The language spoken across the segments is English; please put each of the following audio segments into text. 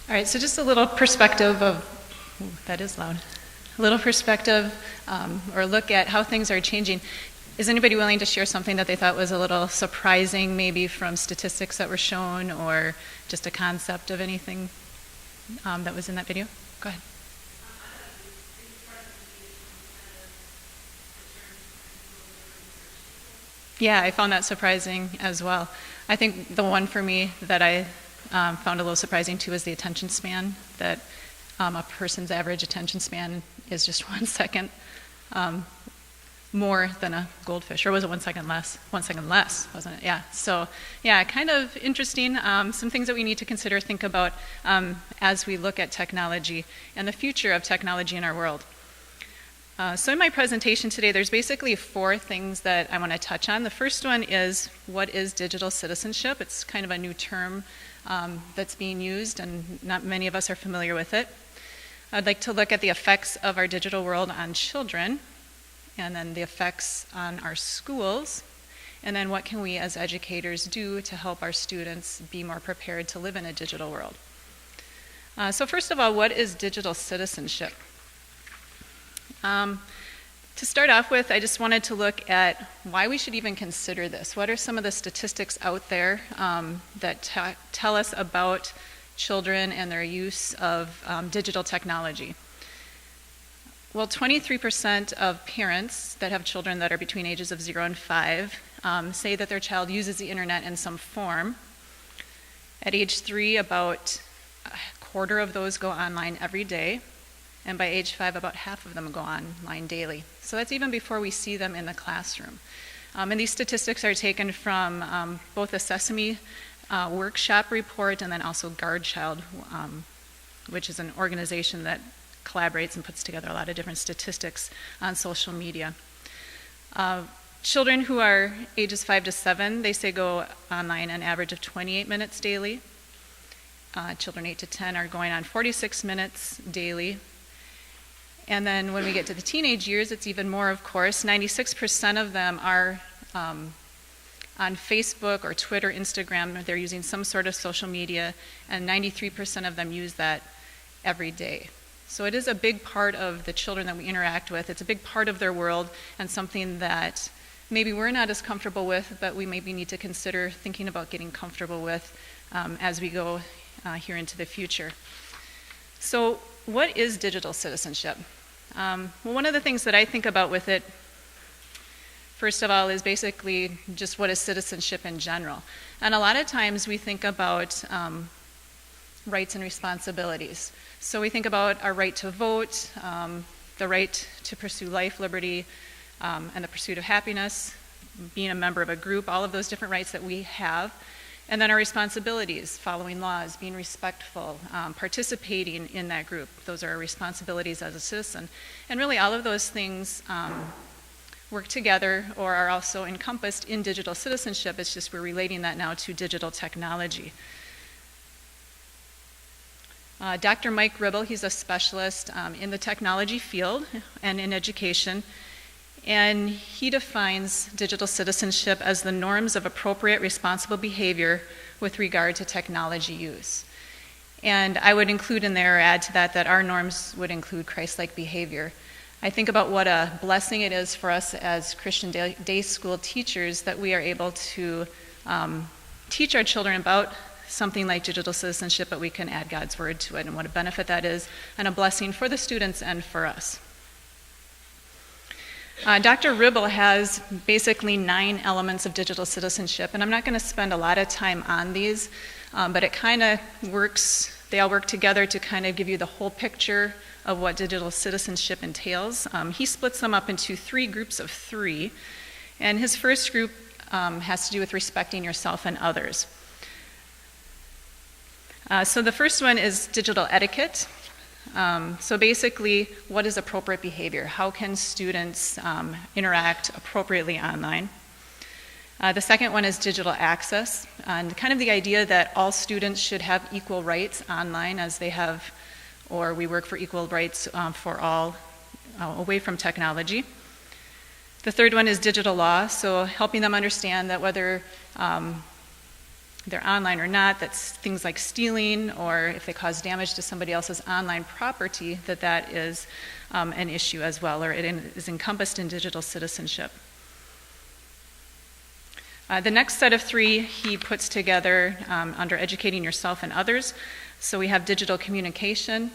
All right, so just a little perspective of, that is loud, a little perspective or look at how things are changing. Is anybody willing to share something that they thought was a little surprising, maybe from statistics that were shown or just a concept of anything that was in that video? Go ahead. Yeah, I found that surprising as well. I think the one for me that I found a little surprising too is the attention span, that a person's average attention span is just 1 second more than a goldfish, or was it 1 second less? 1 second less, wasn't it? Yeah, so yeah, kind of interesting. Some things that we need to consider, think about as we look at technology and the future of technology in our world. So in my presentation today, there's basically 4 things that I want to touch on. The first one is, what is digital citizenship? It's kind of a new term that's being used, and not many of us are familiar with it. I'd like to look at the effects of our digital world on children, and then the effects on our schools, and then what can we as educators do to help our students be more prepared to live in a digital world. So first of all, what is digital citizenship? To start off with, I just wanted to look at why we should even consider this. What are some of the statistics out there that tell us about children and their use of digital technology? Well, 23% of parents that have children that are between ages of 0 and 5 say that their child uses the internet in some form. At age 3, about a quarter of those go online every day. And by age 5, about half of them go online daily. So that's even before we see them in the classroom. And these statistics are taken from both the Sesame workshop report and then also GuardChild, which is an organization that collaborates and puts together a lot of different statistics on social media. Children who are ages 5 to 7, they say go online an average of 28 minutes daily. Children 8 to 10 are going on 46 minutes daily. And then when we get to the teenage years, it's even more, of course. 96% of them are on Facebook or Twitter, Instagram. They're using some sort of social media, and 93% of them use that every day. So it is a big part of the children that we interact with. It's a big part of their world, and something that maybe we're not as comfortable with, but we maybe need to consider thinking about getting comfortable with as we go here into the future. So what is digital citizenship? Well, one of the things that I think about with it, first of all, is basically just what is citizenship in general. And a lot of times we think about rights and responsibilities. So we think about our right to vote, the right to pursue life, liberty, and the pursuit of happiness, being a member of a group, all of those different rights that we have. And then our responsibilities, following laws, being respectful, participating in that group. Those are our responsibilities as a citizen. And really all of those things work together or are also encompassed in digital citizenship. It's just we're relating that now to digital technology. Dr. Mike Ribble, he's a specialist in the technology field and in education. And he defines digital citizenship as the norms of appropriate responsible behavior with regard to technology use. And I would include in there or add to that our norms would include Christ-like behavior. I think about what a blessing it is for us as Christian day school teachers that we are able to teach our children about something like digital citizenship, but we can add God's word to it and what a benefit that is and a blessing for the students and for us. Dr. Ribble has basically 9 elements of digital citizenship, and I'm not going to spend a lot of time on these, but it kind of works, they all work together to kind of give you the whole picture of what digital citizenship entails. He splits them up into 3 groups of 3, and his first group has to do with respecting yourself and others. So the first one is digital etiquette. So basically, what is appropriate behavior? How can students interact appropriately online? The second one is digital access, and kind of the idea that all students should have equal rights online as they have, or we work for equal rights for all away from technology. The third one is digital law, so helping them understand that whether they're online or not, that's things like stealing, or if they cause damage to somebody else's online property, that is an issue as well, or it is encompassed in digital citizenship. The next set of 3 he puts together under educating yourself and others. So we have digital communication.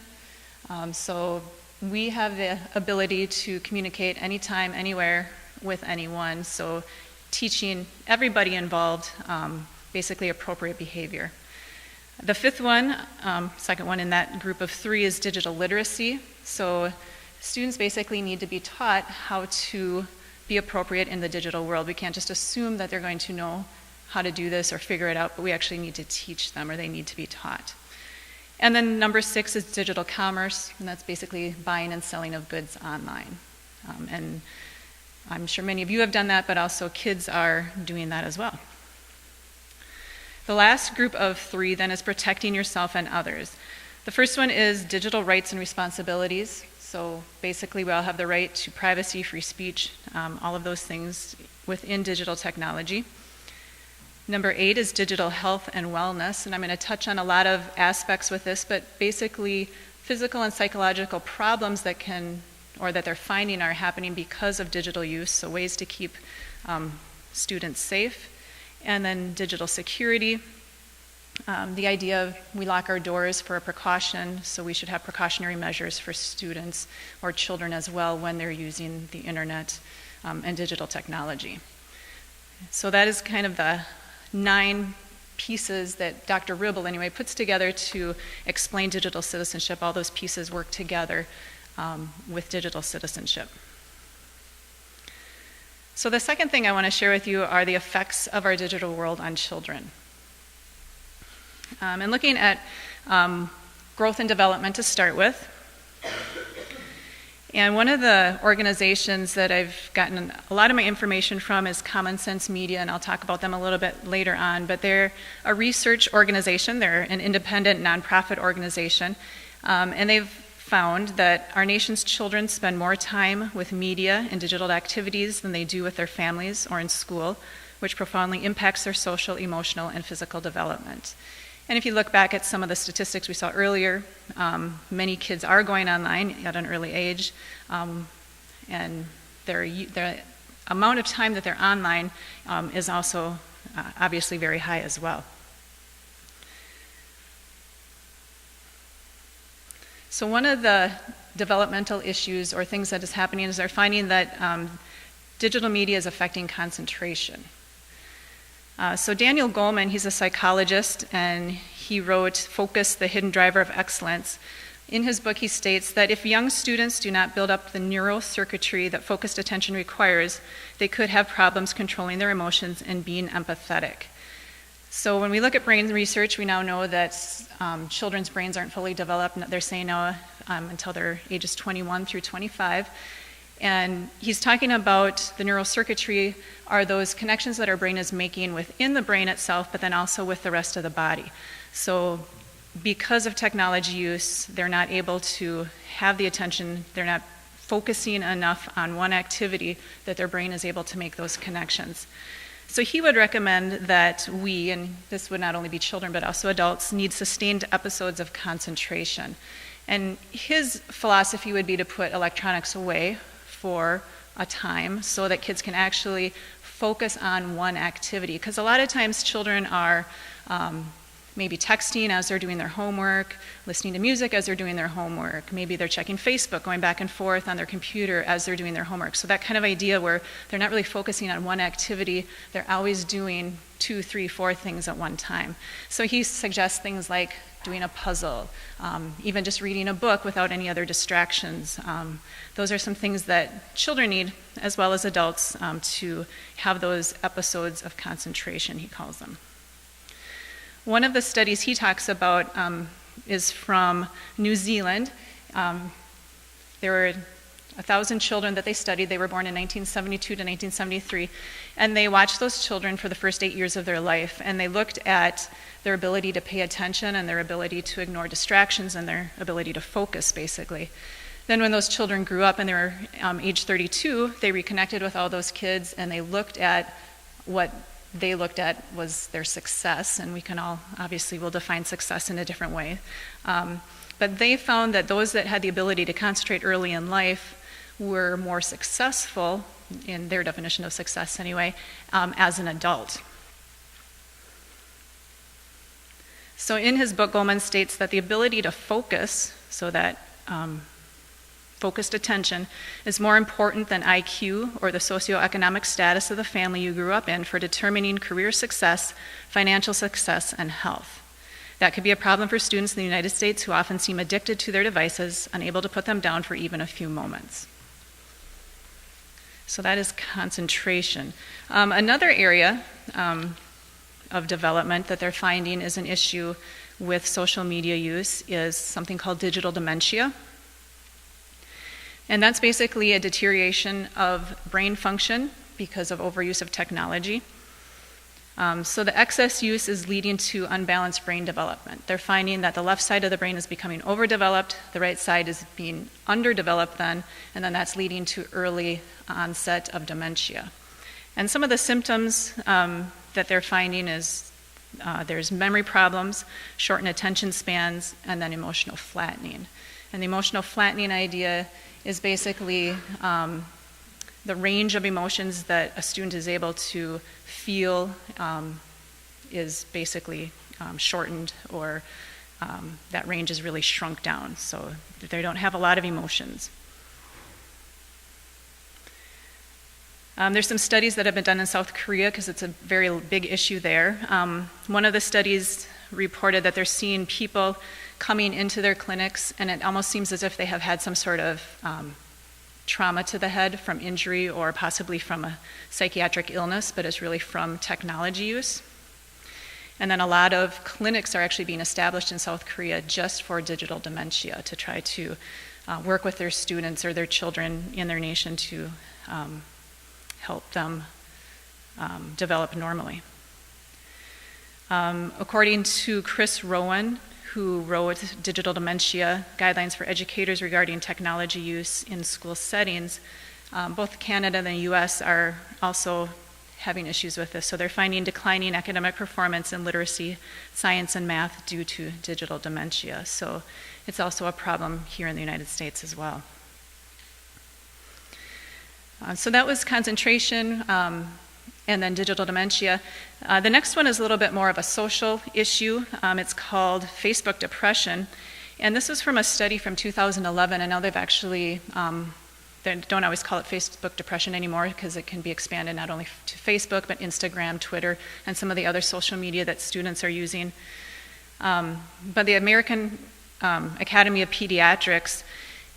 So we have the ability to communicate anytime, anywhere with anyone. So teaching everybody involved basically appropriate behavior. The 5th one, second one in that group of 3, is digital literacy. So students basically need to be taught how to be appropriate in the digital world. We can't just assume that they're going to know how to do this or figure it out, but we actually need to teach them, or they need to be taught. And then number 6 is digital commerce, and that's basically buying and selling of goods online. And I'm sure many of you have done that, but also kids are doing that as well. The last group of 3 then is protecting yourself and others. The first one is digital rights and responsibilities. So basically we all have the right to privacy, free speech, all of those things within digital technology. Number 8 is digital health and wellness, and I'm going to touch on a lot of aspects with this, but basically physical and psychological problems that they're finding are happening because of digital use, so ways to keep students safe. And then digital security, the idea of we lock our doors for a precaution, so we should have precautionary measures for students or children as well when they're using the internet and digital technology. So that is kind of the 9 pieces that Dr. Ribble anyway puts together to explain digital citizenship. All those pieces work together with digital citizenship. So the second thing I want to share with you are the effects of our digital world on children. And looking at growth and development to start with. And one of the organizations that I've gotten a lot of my information from is Common Sense Media, and I'll talk about them a little bit later on, but they're a research organization. They're an independent nonprofit organization, and they've found that our nation's children spend more time with media and digital activities than they do with their families or in school, which profoundly impacts their social, emotional, and physical development. And if you look back at some of the statistics we saw earlier, many kids are going online at an early age, and the amount of time that they're online is also obviously very high as well. So one of the developmental issues or things that is happening is they're finding that digital media is affecting concentration. So Daniel Goleman, he's a psychologist, and he wrote Focus, the Hidden Driver of Excellence. In his book, he states that if young students do not build up the neural circuitry that focused attention requires, they could have problems controlling their emotions and being empathetic. So when we look at brain research, we now know that children's brains aren't fully developed. They're saying now until their ages 21 through 25. And he's talking about the neural circuitry are those connections that our brain is making within the brain itself, but then also with the rest of the body. So because of technology use, they're not able to have the attention, they're not focusing enough on one activity that their brain is able to make those connections. So he would recommend that we, and this would not only be children but also adults, need sustained episodes of concentration. And his philosophy would be to put electronics away for a time so that kids can actually focus on one activity. Because a lot of times children are maybe texting as they're doing their homework, listening to music as they're doing their homework. Maybe they're checking Facebook, going back and forth on their computer as they're doing their homework. So that kind of idea where they're not really focusing on one activity, they're always doing 2, 3, 4 things at one time. So he suggests things like doing a puzzle, even just reading a book without any other distractions. Those are some things that children need, as well as adults, to have those episodes of concentration, he calls them. One of the studies he talks about is from New Zealand. There were 1,000 children that they studied. They were born in 1972 to 1973. And they watched those children for the first 8 years of their life. And they looked at their ability to pay attention and their ability to ignore distractions and their ability to focus, basically. Then when those children grew up and they were age 32, they reconnected with all those kids and they looked at what they looked at was their success, and we can all, obviously, will define success in a different way. But they found that those that had the ability to concentrate early in life were more successful, in their definition of success anyway, as an adult. So in his book, Goleman states that the ability to focus, so that focused attention, is more important than IQ or the socioeconomic status of the family you grew up in for determining career success, financial success, and health. That could be a problem for students in the United States who often seem addicted to their devices, unable to put them down for even a few moments. So that is concentration. Another area of development that they're finding is an issue with social media use is something called digital dementia. And that's basically a deterioration of brain function because of overuse of technology. So the excess use is leading to unbalanced brain development. They're finding that the left side of the brain is becoming overdeveloped, the right side is being underdeveloped then, and then that's leading to early onset of dementia. And some of the symptoms that they're finding is there's memory problems, shortened attention spans, and then emotional flattening. And the emotional flattening idea is basically the range of emotions that a student is able to feel is basically shortened, or that range is really shrunk down, so they don't have a lot of emotions. There's some studies that have been done in South Korea because it's a very big issue there. One of the studies reported that they're seeing people coming into their clinics, and it almost seems as if they have had some sort of trauma to the head from injury or possibly from a psychiatric illness, but it's really from technology use. And then a lot of clinics are actually being established in South Korea just for digital dementia to try to work with their students or their children in their nation to help them develop normally. According to Chris Rowan, who wrote Digital Dementia, Guidelines for Educators Regarding Technology Use in School Settings, both Canada and the US are also having issues with this. So they're finding declining academic performance in literacy, science, and math due to digital dementia. So it's also a problem here in the United States as well. So that was concentration and then digital dementia. The next one is a little bit more of a social issue. It's called Facebook depression. And this is from a study from 2011, and now they've actually, they don't always call it Facebook depression anymore because it can be expanded not only to Facebook, but Instagram, Twitter, and some of the other social media that students are using. But the American Academy of Pediatrics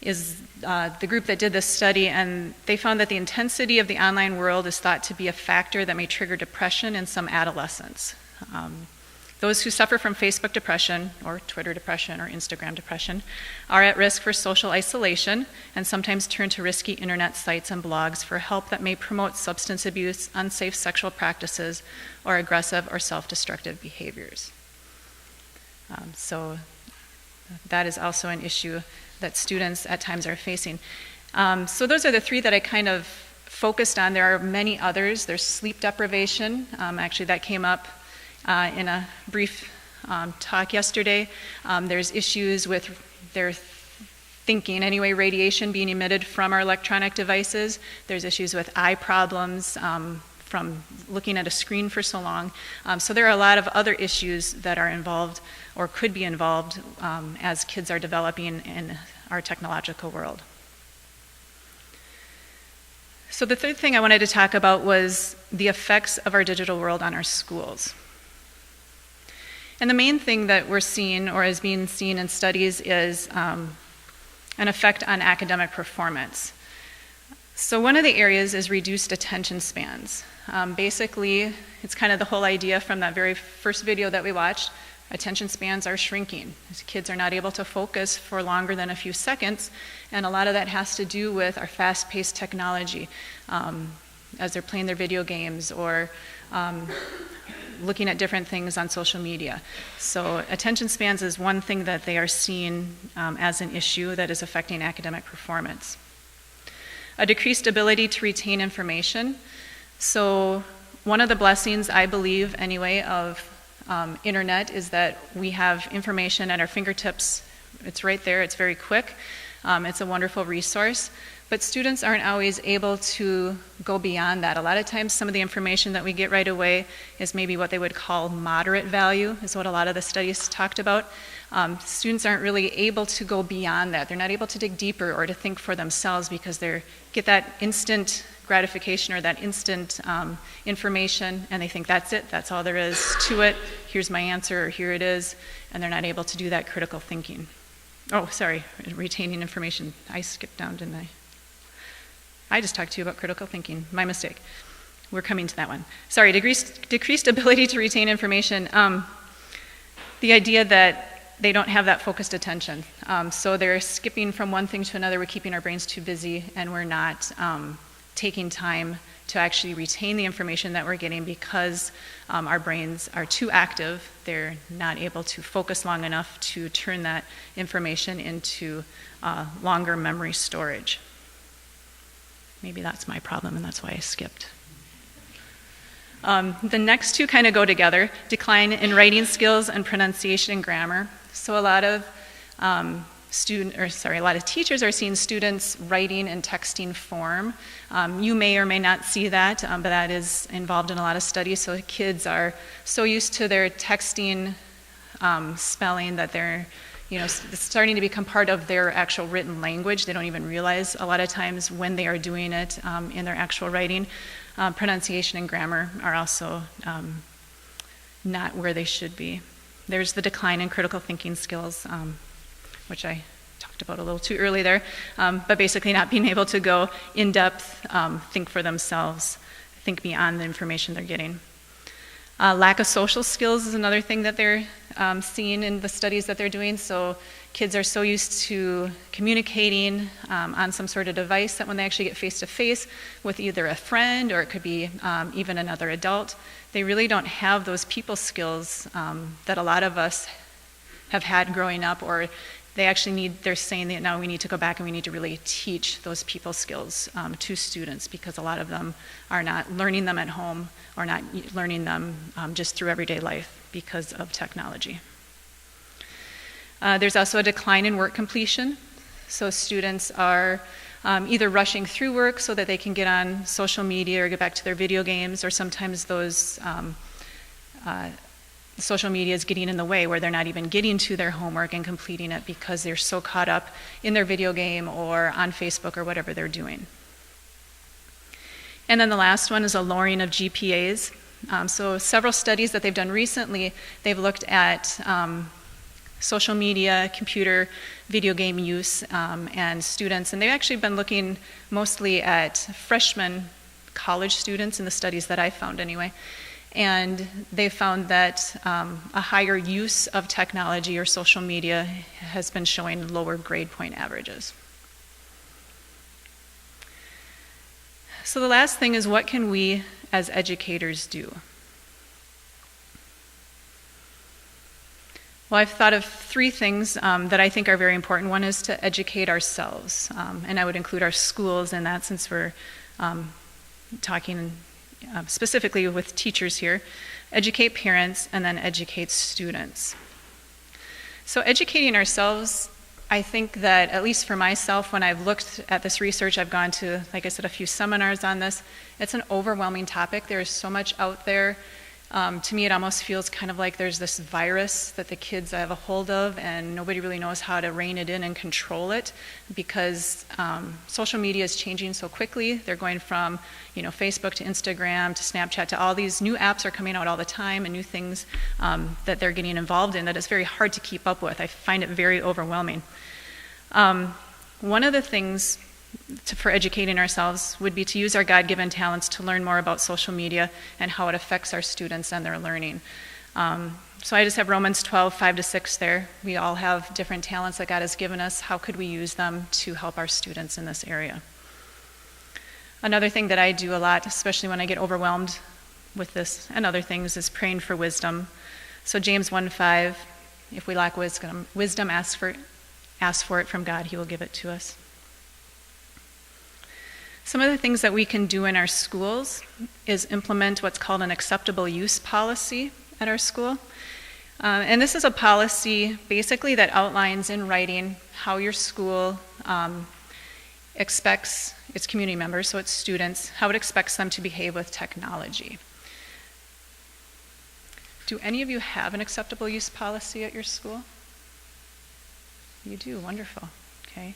is the group that did this study, and they found that the intensity of the online world is thought to be a factor that may trigger depression in some adolescents. Those who suffer from Facebook depression, or Twitter depression, or Instagram depression, are at risk for social isolation and sometimes turn to risky internet sites and blogs for help that may promote substance abuse, unsafe sexual practices, or aggressive or self-destructive behaviors. So that is also an issue that students at times are facing. So those are the three that I kind of focused on. There are many others. There's sleep deprivation. Actually, that came up in a brief talk yesterday. There's issues with their thinking, anyway, radiation being emitted from our electronic devices. There's issues with eye problems from looking at a screen for so long. So there are a lot of other issues that are involved or could be involved as kids are developing in our technological world. So the third thing I wanted to talk about was the effects of our digital world on our schools. And the main thing that we're seeing, or is being seen in studies, is an effect on academic performance. So one of the areas is reduced attention spans. Basically, it's kind of the whole idea from that very first video that we watched. Attention spans are shrinking. Kids are not able to focus for longer than a few seconds, and a lot of that has to do with our fast-paced technology as they're playing their video games or looking at different things on social media. So attention spans is one thing that they are seeing as an issue that is affecting academic performance. A decreased ability to retain information. So one of the blessings, I believe anyway, of internet is that we have information at our fingertips. It's right there, it's very quick. It's a wonderful resource. But students aren't always able to go beyond that. A lot of times some of the information that we get right away is maybe what they would call moderate value, is what a lot of the studies talked about. Students aren't really able to go beyond that. They're not able to dig deeper or to think for themselves because they get that instant gratification or that instant information, and they think that's it, that's all there is to it, here's my answer, or here it is, and they're not able to do that critical thinking. Oh, sorry, retaining information. I skipped down, didn't I? I just talked to you about critical thinking. My mistake. We're coming to that one. Sorry, decreased ability to retain information. The idea that they don't have that focused attention. So they're skipping from one thing to another. We're keeping our brains too busy, and we're not taking time to actually retain the information that we're getting because our brains are too active. They're not able to focus long enough to turn that information into longer memory storage. Maybe that's my problem, and that's why I skipped. The next two kind of go together, decline in writing skills and pronunciation and grammar. So a lot of a lot of teachers are seeing students writing in texting form. You may or may not see that, but that is involved in a lot of studies. So kids are so used to their texting spelling that they're, it's starting to become part of their actual written language. They don't even realize a lot of times when they are doing it in their actual writing. Pronunciation and grammar are also not where they should be. There's the decline in critical thinking skills, which I talked about a little too early there, but basically not being able to go in depth, think for themselves, think beyond the information they're getting. Lack of social skills is another thing that they're seeing in the studies that they're doing. So kids are so used to communicating on some sort of device that when they actually get face-to-face with either a friend or it could be even another adult, they really don't have those people skills that a lot of us have had growing up, or they're saying that now we need to go back and we need to really teach those people skills to students because a lot of them are not learning them at home or not learning them just through everyday life because of technology. There's also a decline in work completion. So students are either rushing through work so that they can get on social media or get back to their video games, or sometimes those social media is getting in the way where they're not even getting to their homework and completing it because they're so caught up in their video game or on Facebook or whatever they're doing. And then the last one is a lowering of GPAs. So several studies that they've done recently, they've looked at social media, computer, video game use, and students. And they've actually been looking mostly at freshman college students in the studies that I found anyway. And they found that a higher use of technology or social media has been showing lower grade point averages. So the last thing is, what can we as educators do? Well, I've thought of three things that I think are very important. One is to educate ourselves, and I would include our schools in that since we're talking specifically with teachers here. Educate parents, and then educate students. So educating ourselves, I think that, at least for myself, when I've looked at this research, I've gone to, like I said, a few seminars on this. It's an overwhelming topic. There's so much out there. To me, it almost feels kind of like there's this virus that the kids have a hold of, and nobody really knows how to rein it in and control it because social media is changing so quickly. They're going from, Facebook to Instagram to Snapchat to all these new apps are coming out all the time and new things that they're getting involved in that it's very hard to keep up with. I find it very overwhelming. One of the things for educating ourselves would be to use our God-given talents to learn more about social media and how it affects our students and their learning. So I just have Romans 12, 5-6 there. We all have different talents that God has given us. How could we use them to help our students in this area? Another thing that I do a lot, especially when I get overwhelmed with this and other things, is praying for wisdom. So James 1:5, if we lack wisdom, ask for it from God. He will give it to us. Some of the things that we can do in our schools is implement what's called an acceptable use policy at our school. And this is a policy basically that outlines in writing how your school expects its community members, so its students, how it expects them to behave with technology. Do any of you have an acceptable use policy at your school? You do, wonderful, okay.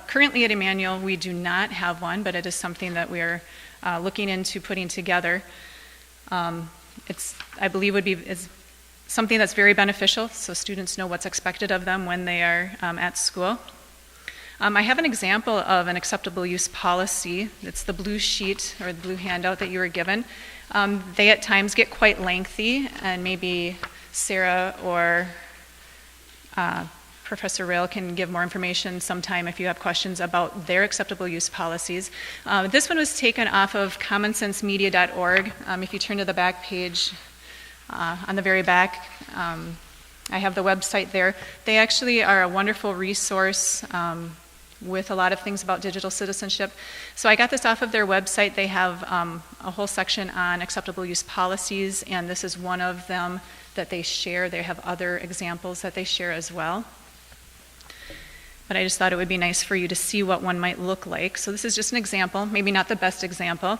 Currently at Emmanuel, we do not have one, but it is something that we're looking into putting together. I believe is something that's very beneficial, so students know what's expected of them when they are at school. I have an example of an acceptable use policy. It's the blue sheet or the blue handout that you were given. They at times get quite lengthy, and maybe Sarah or Professor Rail can give more information sometime if you have questions about their acceptable use policies. This one was taken off of commonsensemedia.org. If you turn to the back page, on the very back, I have the website there. They actually are a wonderful resource with a lot of things about digital citizenship. So I got this off of their website. They have a whole section on acceptable use policies, and this is one of them that they share. They have other examples that they share as well. But I just thought it would be nice for you to see what one might look like. So this is just an example, maybe not the best example.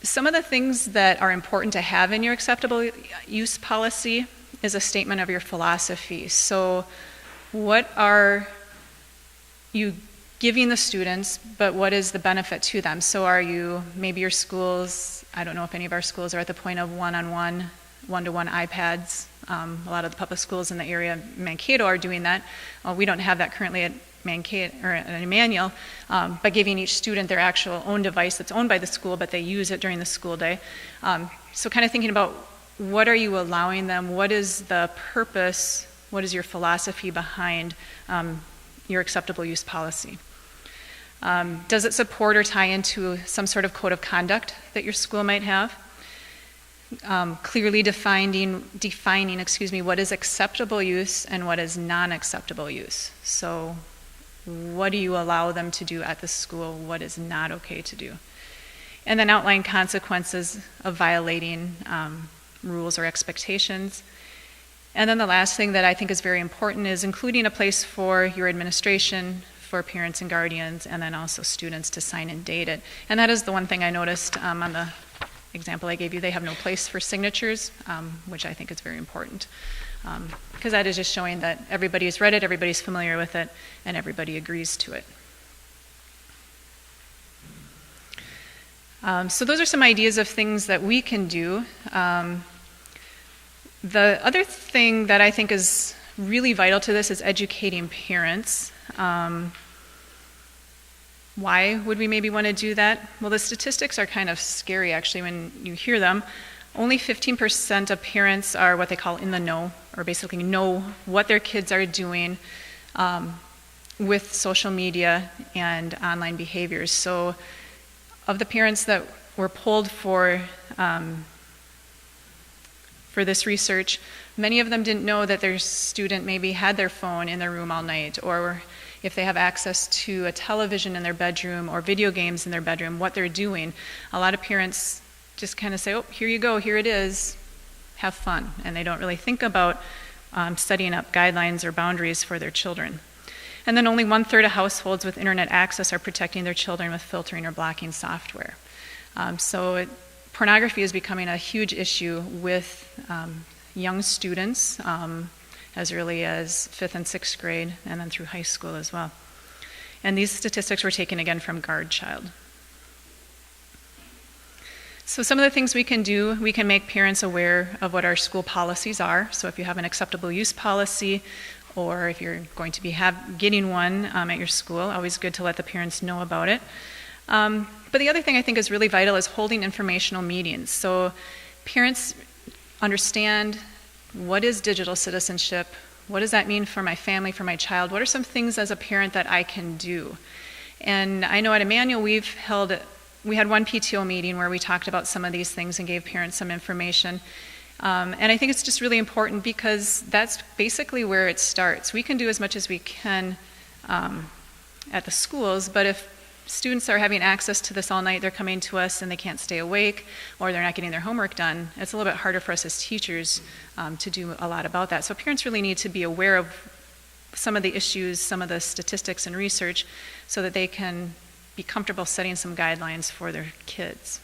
Some of the things that are important to have in your acceptable use policy is a statement of your philosophy. So what are you giving the students, but what is the benefit to them? So are you, maybe your schools, I don't know if any of our schools are at the point of one-on-one, one-to-one iPads. A lot of the public schools in the area, Mankato, are doing that. We don't have that currently at Mankato or at Emmanuel, but giving each student their actual own device that's owned by the school, but they use it during the school day. So kind of thinking about what are you allowing them? What is the purpose? What is your philosophy behind your acceptable use policy? Does it support or tie into some sort of code of conduct that your school might have? Clearly defining, what is acceptable use and what is non-acceptable use. So what do you allow them to do at the school? What is not okay to do? And then outline consequences of violating rules or expectations. And then the last thing that I think is very important is including a place for your administration, for parents and guardians, and then also students to sign and date it. And that is the one thing I noticed on the example I gave you. They have no place for signatures, which I think is very important, because that is just showing that everybody has read it, everybody's familiar with it, and everybody agrees to it. So those are some ideas of things that we can do. The other thing that I think is really vital to this is educating parents. Why would we maybe want to do that? Well, the statistics are kind of scary, actually, when you hear them. Only 15% of parents are what they call in the know, or basically know what their kids are doing with social media and online behaviors. So of the parents that were polled for this research, many of them didn't know that their student maybe had their phone in their room all night, or if they have access to a television in their bedroom or video games in their bedroom, what they're doing. A lot of parents just kind of say, oh, here you go, here it is, have fun. And they don't really think about setting up guidelines or boundaries for their children. And then only 1/3 of households with internet access are protecting their children with filtering or blocking software. Pornography is becoming a huge issue with young students, as early as 5th and 6th grade, and then through high school as well. And these statistics were taken again from Guard Child. So some of the things we can do, we can make parents aware of what our school policies are. So if you have an acceptable use policy, or if you're going to be getting one at your school, always good to let the parents know about it. But the other thing I think is really vital is holding informational meetings. So parents understand, what is digital citizenship? What does that mean for my family, for my child? What are some things as a parent that I can do? And I know at Emmanuel we had one PTO meeting where we talked about some of these things and gave parents some information. And I think it's just really important because that's basically where it starts. We can do as much as we can at the schools, but if students are having access to this all night, they're coming to us and they can't stay awake, or they're not getting their homework done, it's a little bit harder for us as teachers to do a lot about that. So parents really need to be aware of some of the issues, some of the statistics and research, so that they can be comfortable setting some guidelines for their kids.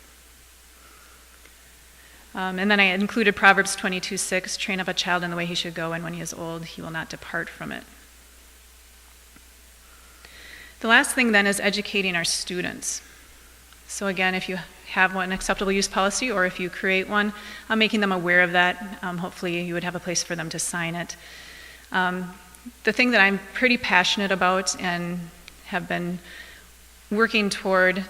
And then I included Proverbs 22:6, train up a child in the way he should go, and when he is old, he will not depart from it. The last thing then is educating our students. So again, if you have one acceptable use policy, or if you create one, making them aware of that. Hopefully you would have a place for them to sign it. The thing that I'm pretty passionate about and have been working toward,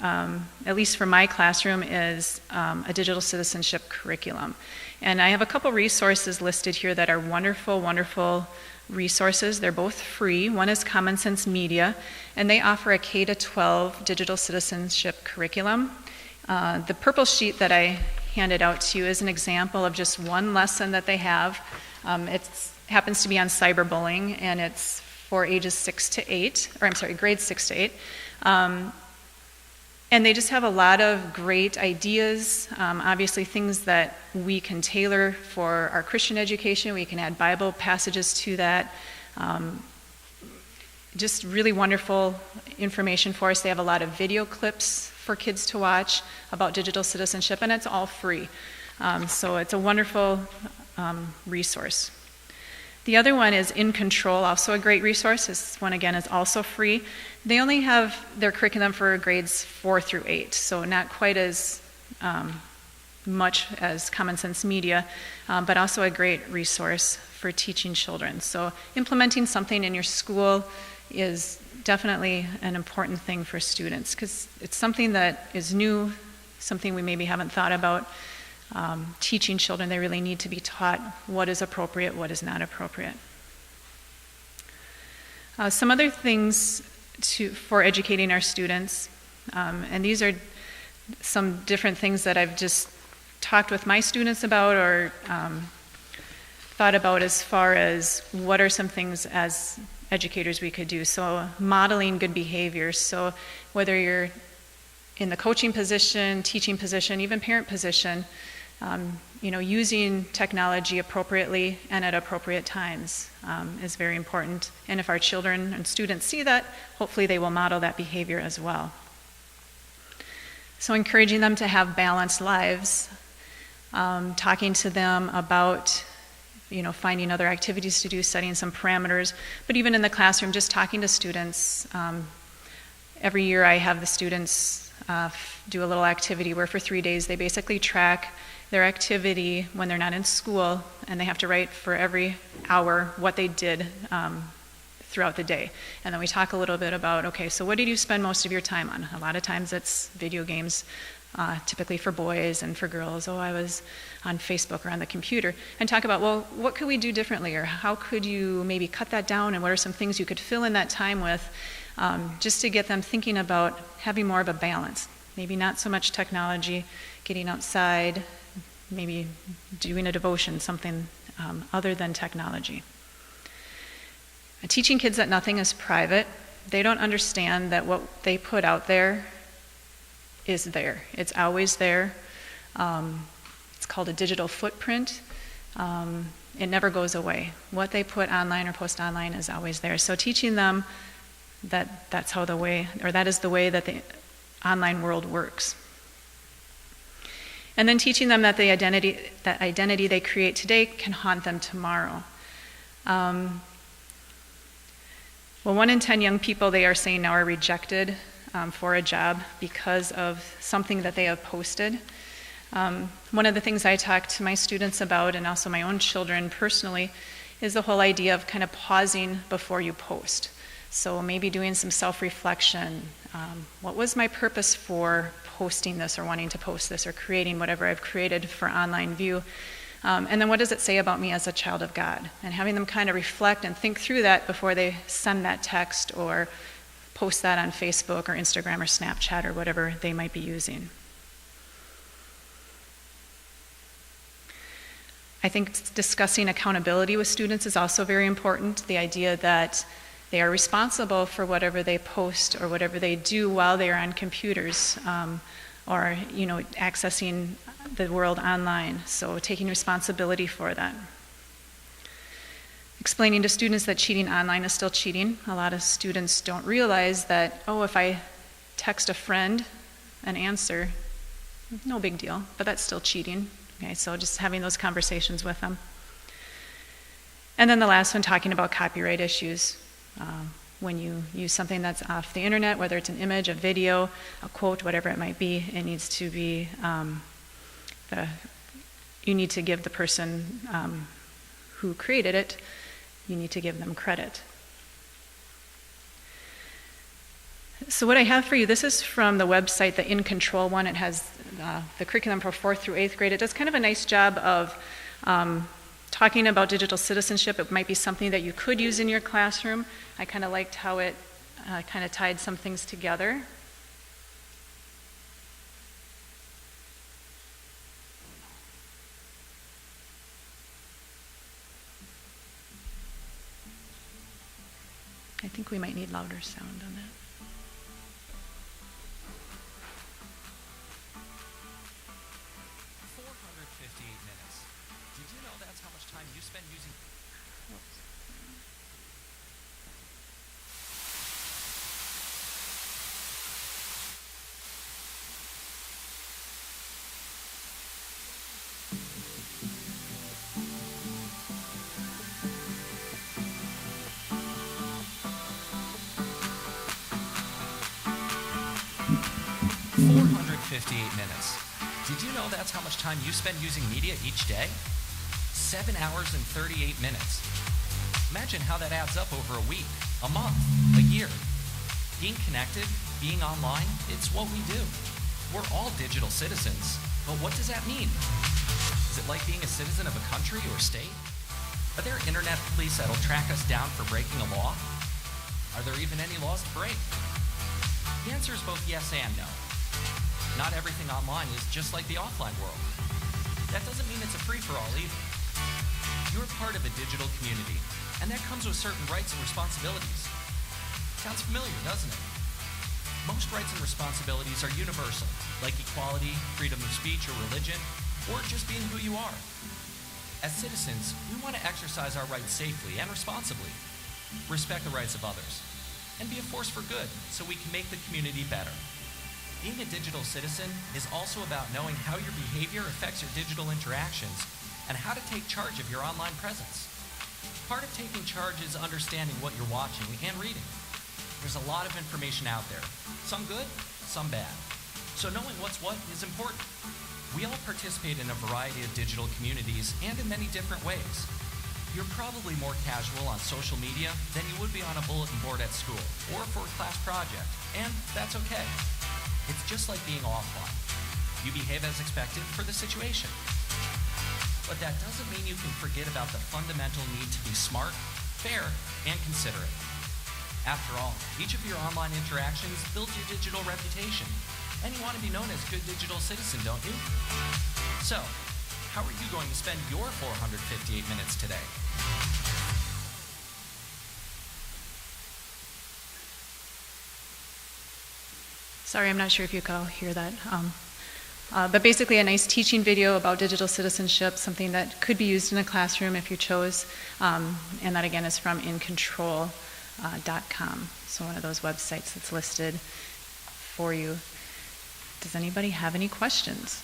at least for my classroom, is a digital citizenship curriculum. And I have a couple resources listed here that are wonderful, wonderful resources. They're both free. One is Common Sense Media, and they offer a K-12 digital citizenship curriculum. The purple sheet that I handed out to you is an example of just one lesson that they have. It happens to be on cyberbullying, and it's for ages 6 to 8, or I'm sorry, grades 6 to 8. And they just have a lot of great ideas, obviously things that we can tailor for our Christian education. We can add Bible passages to that. Just really wonderful information for us. They have a lot of video clips for kids to watch about digital citizenship, and it's all free. So it's a wonderful resource. The other one is In Control, also a great resource. This one, again, is also free. They only have their curriculum for grades 4 through 8, so not quite as much as Common Sense Media, but also a great resource for teaching children. So implementing something in your school is definitely an important thing for students, because it's something that is new, something we maybe haven't thought about. Teaching children, they really need to be taught what is appropriate, what is not appropriate. Some other things for educating our students, and these are some different things that I've just talked with my students about, or thought about as far as what are some things as educators we could do. So modeling good behaviors. So whether you're in the coaching position, teaching position, even parent position, using technology appropriately and at appropriate times is very important. And if our children and students see that, hopefully they will model that behavior as well. So encouraging them to have balanced lives, talking to them about finding other activities to do, setting some parameters, but even in the classroom, just talking to students. Every year I have the students do a little activity where for 3 days they basically track their activity when they're not in school, and they have to write for every hour what they did throughout the day. And then we talk a little bit about, okay, so what did you spend most of your time on? A lot of times it's video games, typically for boys, and for girls, I was on Facebook or on the computer, and talk about, well, what could we do differently, or how could you maybe cut that down, and what are some things you could fill in that time with, just to get them thinking about having more of a balance. Maybe not so much technology, getting outside, maybe doing a devotion, something other than technology. Teaching kids that nothing is private. They don't understand that what they put out there is there. It's always there. It's called a digital footprint. It never goes away. What they put online or post online is always there. So teaching them that that is the way that the online world works. And then teaching them that the identity they create today can haunt them tomorrow. Well, 1 in 10 young people, they are saying now, are rejected for a job because of something that they have posted. One of the things I talk to my students about, and also my own children personally, is the whole idea of kind of pausing before you post. So maybe doing some self-reflection. What was my purpose for posting this, or wanting to post this, or creating whatever I've created for online view? And then what does it say about me as a child of God? And having them kind of reflect and think through that before they send that text or post that on Facebook or Instagram or Snapchat or whatever they might be using. I think discussing accountability with students is also very important. The idea that They are responsible for whatever they post or whatever they do while they are on computers, or accessing the world online. So taking responsibility for that. Explaining to students that cheating online is still cheating. A lot of students don't realize that, if I text a friend an answer, no big deal, but that's still cheating. Okay, so just having those conversations with them. And then the last one, talking about copyright issues. When you use something that's off the internet, whether it's an image, a video, a quote, whatever it might be, it needs to be, you need to give the person who created it, you need to give them credit. So what I have for you, this is from the website, the In Control one. It has the curriculum for 4th through 8th grade. It does kind of a nice job of talking about digital citizenship. It might be something that you could use in your classroom. I kind of liked how it kind of tied some things together. I think we might need louder sound on that. Did you know that's how much time you spend using... minutes. Did you know that's how much time you spend using media each day? 7 hours and 38 minutes. Imagine how that adds up over a week, a month, a year. Being connected, being online, it's what we do. We're all digital citizens, but what does that mean? Is it like being a citizen of a country or state? Are there internet police that'll track us down for breaking a law? Are there even any laws to break? The answer is both yes and no. Not everything online is just like the offline world. That doesn't mean it's a free-for-all either. You're part of a digital community, and that comes with certain rights and responsibilities. Sounds familiar, doesn't it? Most rights and responsibilities are universal, like equality, freedom of speech or religion, or just being who you are. As citizens, we want to exercise our rights safely and responsibly, respect the rights of others, and be a force for good so we can make the community better. Being a digital citizen is also about knowing how your behavior affects your digital interactions and how to take charge of your online presence. Part of taking charge is understanding what you're watching and reading. There's a lot of information out there, some good, some bad. So knowing what's what is important. We all participate in a variety of digital communities and in many different ways. You're probably more casual on social media than you would be on a bulletin board at school or for a class project, and that's okay. It's just like being offline. You behave as expected for the situation. But that doesn't mean you can forget about the fundamental need to be smart, fair, and considerate. After all, each of your online interactions builds your digital reputation, and you want to be known as a good digital citizen, don't you? So, how are you going to spend your 458 minutes today? Sorry, I'm not sure if you could all hear that. But basically a nice teaching video about digital citizenship, something that could be used in a classroom if you chose. And that again is from incontrol.com. So one of those websites that's listed for you. Does anybody have any questions?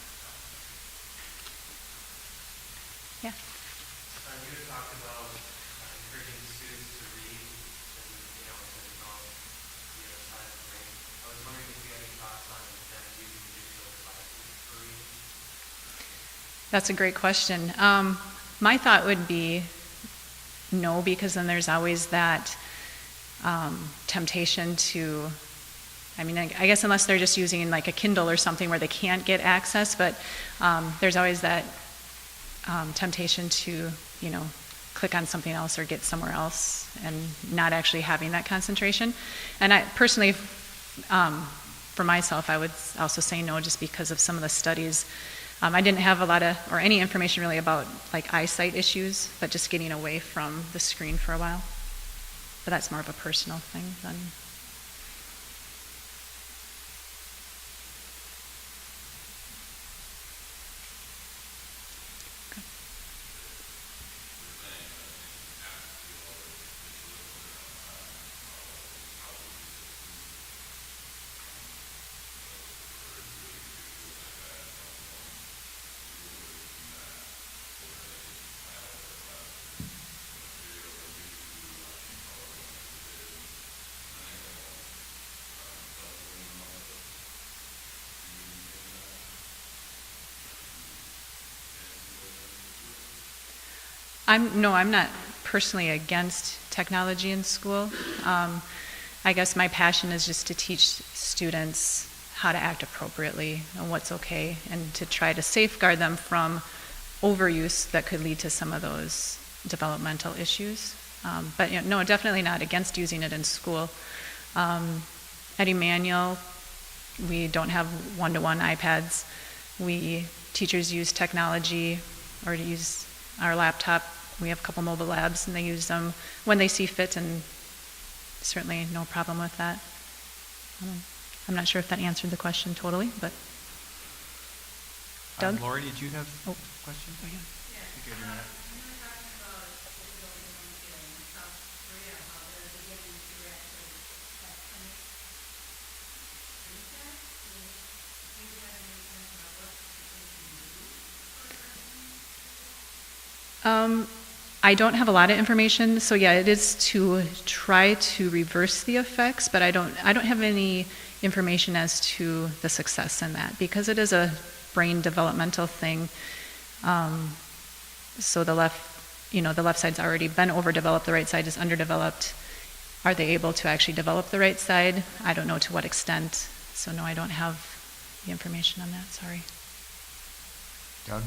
Yeah. You had talked about encouraging students to read and, to develop the other side of the brain. I was wondering if you had any thoughts on them using digital devices for reading? That's a great question. My thought would be no, because then there's always that temptation to, I guess unless they're just using like a Kindle or something where they can't get access, but there's always that temptation to, click on something else or get somewhere else and not actually having that concentration. And I personally, for myself, I would also say no, just because of some of the studies. I didn't have a lot of, or any information really about like eyesight issues, but just getting away from the screen for a while. But that's more of a personal thing than. I'm not personally against technology in school. I guess my passion is just to teach students how to act appropriately and what's okay, and to try to safeguard them from overuse that could lead to some of those developmental issues. But no, definitely not against using it in school. At Emmanuel, we don't have one-to-one iPads. Teachers use technology or use our laptop. We have a couple mobile labs, and they use them when they see fit, and certainly no problem with that. I'm not sure if that answered the question totally, but Doug? Lori, did you have a question? Go ahead. You gave your minute. I don't have a lot of information, so yeah, it is to try to reverse the effects, but I don't have any information as to the success in that, because it is a brain developmental thing. So the left side's already been overdeveloped, the right side is underdeveloped. Are they able to actually develop the right side? I don't know to what extent. So no, I don't have the information on that, sorry. Doug?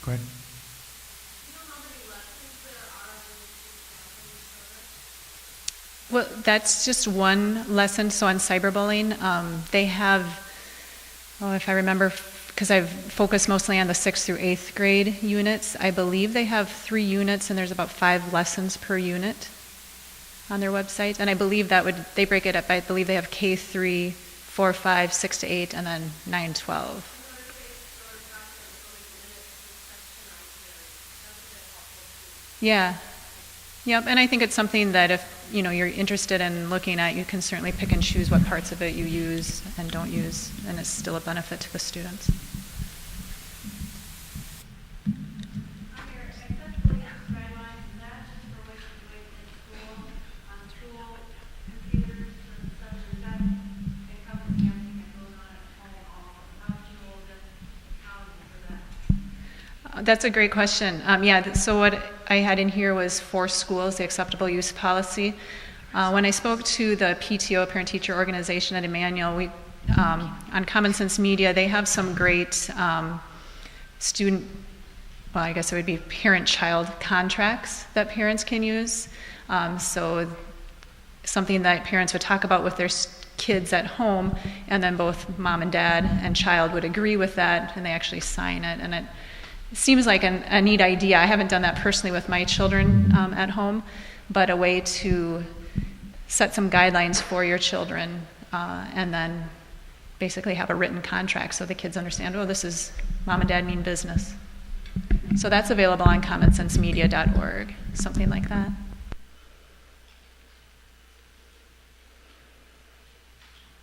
Go ahead. Well, that's just one lesson. So on cyberbullying, they have, if I remember, because I've focused mostly on the 6th through 8th grade units, I believe they have 3 units, and there's about 5 lessons per unit on their website. And I believe they break it up. I believe they have K3, 4, 5, 6 to 8, and then 9, 12. Yeah. Yep, and I think it's something that if you're interested in looking at, you can certainly pick and choose what parts of it you use and don't use, and it's still a benefit to the students. That's a great question. So what I had in here was for schools, the acceptable use policy. When I spoke to the PTO, parent-teacher organization at Emmanuel, on Common Sense Media, they have some great student, well, I guess it would be parent-child contracts that parents can use. So something that parents would talk about with their kids at home, and then both mom and dad and child would agree with that, and they actually sign it. And it seems like a neat idea. I haven't done that personally with my children at home, but a way to set some guidelines for your children, and then basically have a written contract so the kids understand, oh, this is mom and dad mean business. So that's available on commonsensemedia.org, something like that.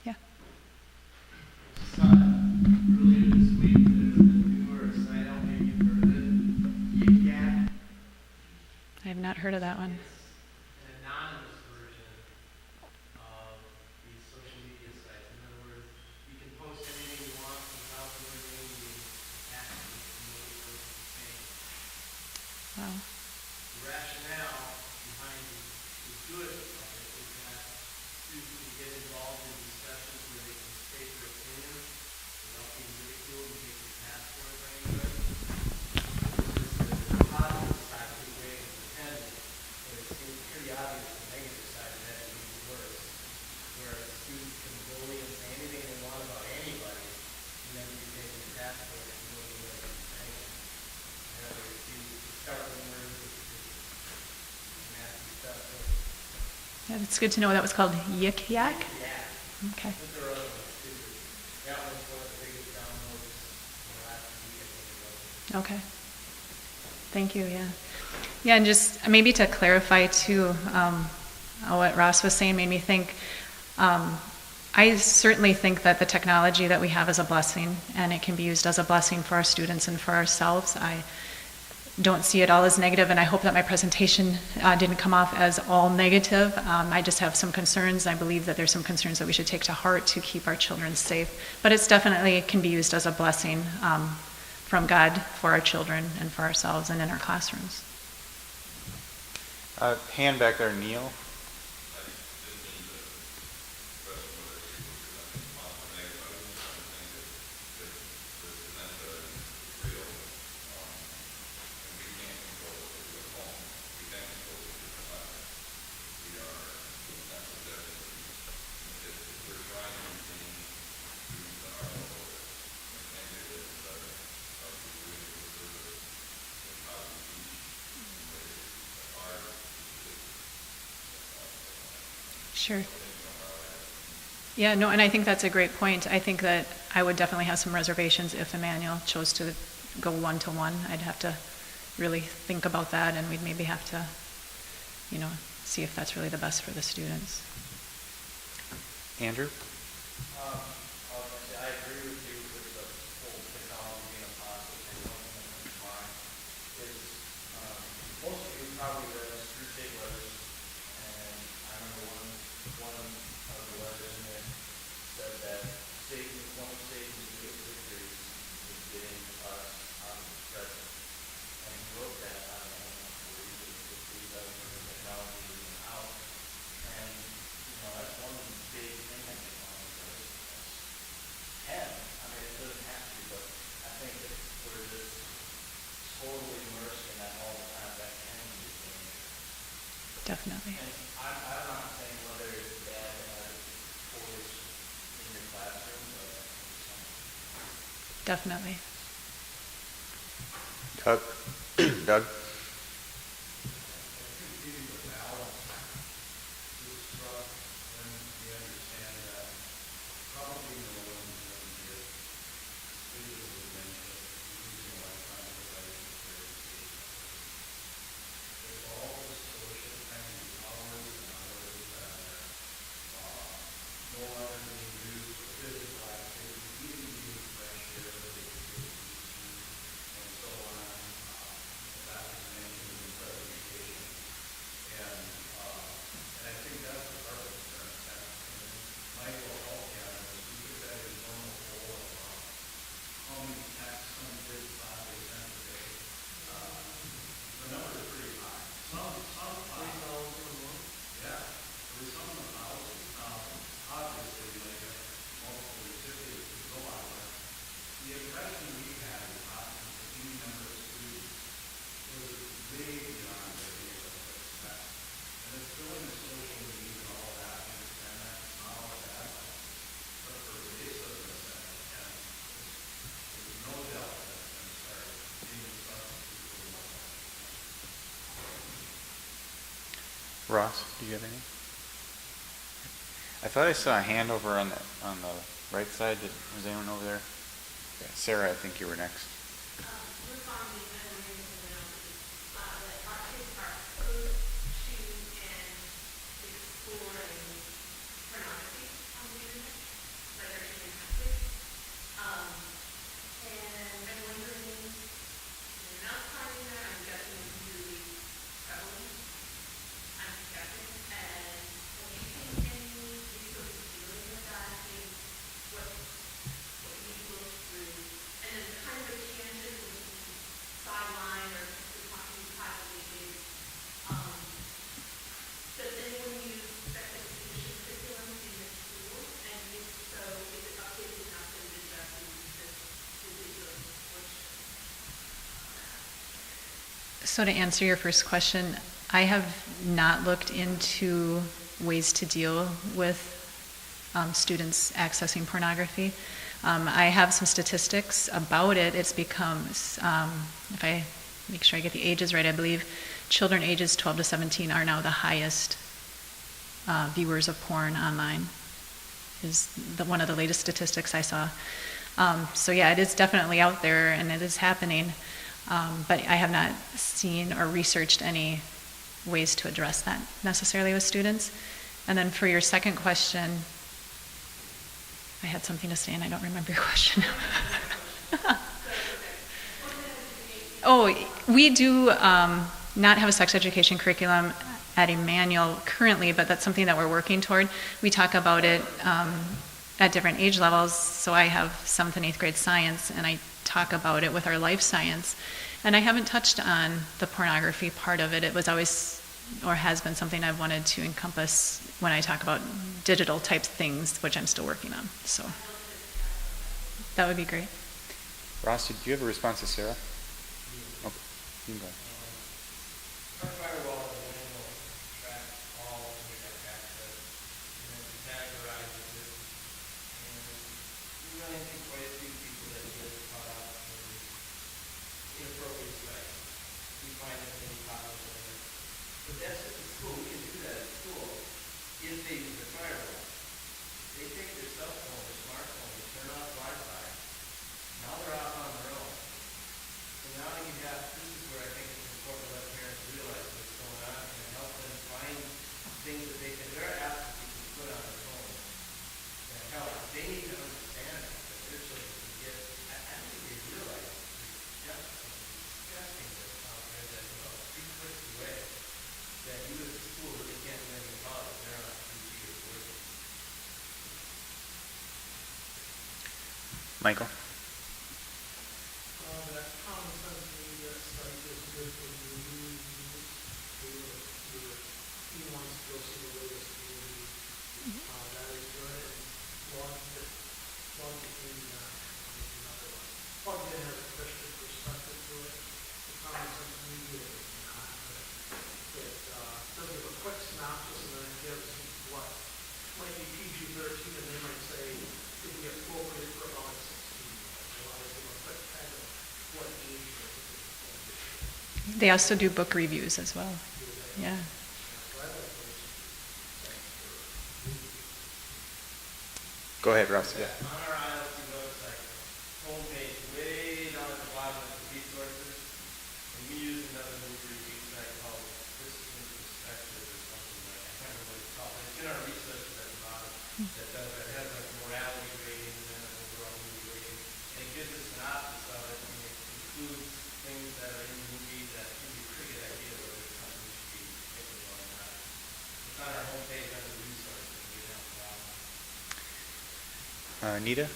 Yeah. Earlier this week, there's a newer site out, maybe you've heard of it, YikYak. I have not heard of that one. An anonymous version of these social media sites. In other words, you can post anything you want without really being asked to know what you're saying. Wow. The rationale behind the good of it is that students can get involved in discussions where they can state their opinion without being ridiculed and taken past for it or anybody. This is the positive side of the way of pretending, but it's pretty obvious the negative side of that is even worse, where students can bully and say anything they want about anybody and then be taken past for it and really what they're saying. In other words, you start rumors, nasty stuff. So, Yeah, it's good to know that was called YikYak. yeah. Okay. But there are other ones too. That was one of the biggest downloads in the last week, I think it was. Okay. Thank you, yeah. Yeah, and just maybe to clarify too, what Ross was saying made me think, I certainly think that the technology that we have is a blessing, and it can be used as a blessing for our students and for ourselves. I don't see it all as negative, and I hope that my presentation didn't come off as all negative. I just have some concerns. I believe that there's some concerns that we should take to heart to keep our children safe. But it's definitely can be used as a blessing from God for our children and for ourselves and in our classrooms. Hand back there, Neil. Sure. Yeah, no, and I think that's a great point. I think that I would definitely have some reservations if Emmanuel chose to go one-to-one. I'd have to really think about that, and we'd maybe have to, see if that's really the best for the students. Andrew? I agree with you with the whole technology being a positive thing. One thing that comes to mind is most of you probably read the Screwtape letters, and I remember one of the letters in there said that one of Satan's biggest victories is getting us out of the present. And he wrote that, I don't know, for reasons, if we doesn't bring technology even out. And, that's one big thing that technology does. Can. I mean, it doesn't have to, but I think if we're just totally immersed in that all the time, that can be a danger. Definitely. And I'm not saying whether it's bad to have toys in your classroom, but I think it's Definitely. Doug? Ross, do you have anything? I thought I saw a hand over on the right side. Was anyone over there? Okay. Sarah, I think you were next. So to answer your first question, I have not looked into ways to deal with students accessing pornography. I have some statistics about it. It's become, if I make sure I get the ages right, I believe children ages 12 to 17 are now the highest viewers of porn online, is one of the latest statistics I saw. So yeah, it is definitely out there and it is happening. But I have not seen or researched any ways to address that necessarily with students. And then for your second question, I had something to say and I don't remember your question. Oh, we do not have a sex education curriculum at Emmanuel currently, but that's something that we're working toward. We talk about it at different age levels. So I have 7th and 8th grade science, and I talk about it with our life science. And I haven't touched on the pornography part of it. It was always, or has been, something I've wanted to encompass when I talk about digital type things, which I'm still working on. So that would be great. Ross, did you have a response to Sarah? Okay, you can go. Our firewall is an annual track all internet access, and then categorizes it. And we run into quite a few people that get caught up in inappropriate sites. We find that many problems in it. But that's at the school. We can do that at school if they use the firewall. They take their cell phone or smartphone, they turn off Wi-Fi. Now they're off on their own. So now you have, this is where I think it's important to let parents realize what's going on and help them find things that they can, there are apps that you can put on their phone that help. They need to understand that their children can get, I don't think they realize there's just some disgusting that's out there that, 3 clicks away, that you as a school really can't do anything about it. They're on 3 feet of work. Michael? That common sense media site is good for new users. He wants to go see the latest movie. That is good. And plug in another one. Plug in has a Christian perspective to it. The common sense media is not good. It does give a quick synopsis and then it gives what might be PG-13 and they might say it'd be appropriate for about 16. So I give a quick kind of what age range. They also do book reviews as well. Yeah. Go ahead, Ross. Yeah. On our ILC website, homepage, way down at the bottom of the resources, and we use another movie review site called Christian Perspective or something like that. I can't remember what it's called, but it's in our resources at the bottom that does that. It has like morality rating and then an overall movie rating. And it gives a synopsis of it, and it includes things that are in the movie that give you a pretty good idea whether it's something you should be thinking about or not. It's on our homepage under resources, way down at the bottom. Nita?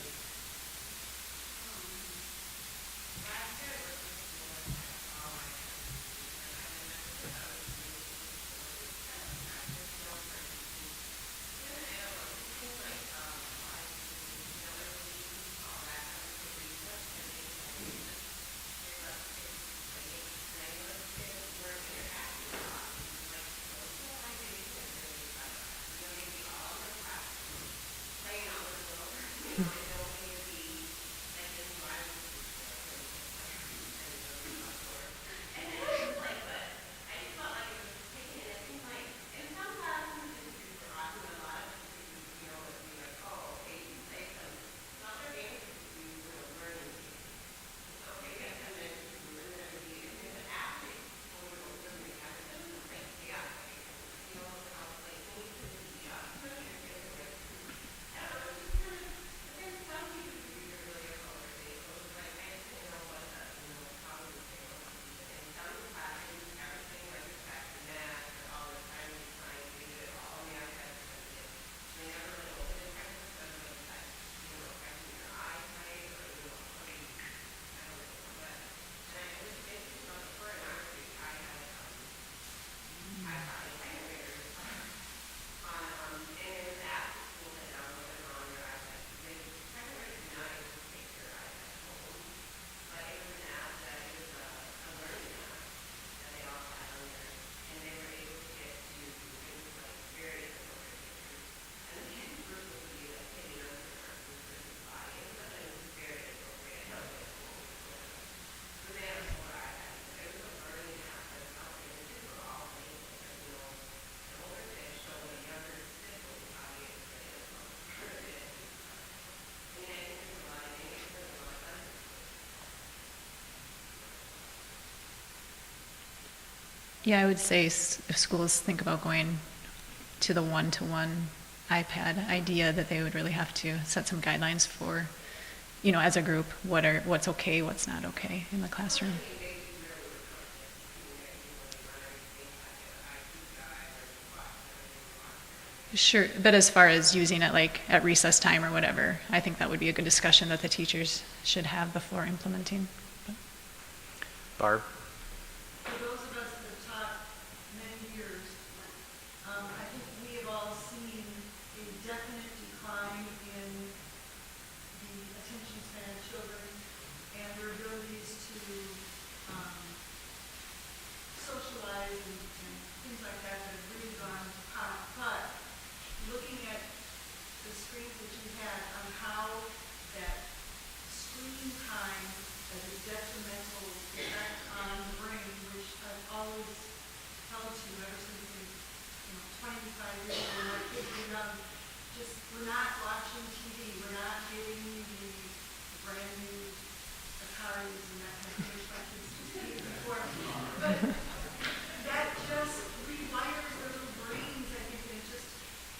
Yeah, I would say if schools think about going to the one-to-one iPad idea, that they would really have to set some guidelines for, as a group, what's okay, what's not okay in the classroom. Sure, but as far as using it like at recess time or whatever, I think that would be a good discussion that the teachers should have before implementing. Barb? For those of us that have taught many years, I think we have all seen a definite decline in the attention span of children and their abilities to socialize and things like that have really gone hot. But looking at the screens that you had on how that screen time has a detrimental effect on the brain, which I've always held to ever since we, 25 years ago, when my kids were young, just, we're not watching TV, we're not getting the brand new Ataris and that kind of thing, which my kids just hated before. But that just rewires their little brains, I think, and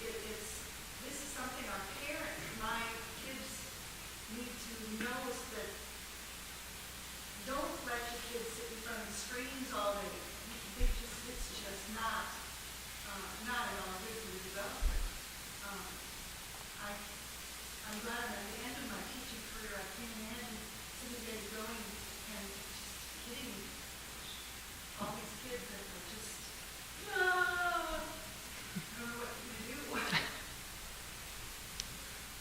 this is something our parents, my kids need to know is that don't let your kids sit in front of the screens all day. It's just not at all good for the development. I'm glad at the end of my teaching career, I can't imagine sitting there going and just hitting all these kids that are just, no, I don't know what to do.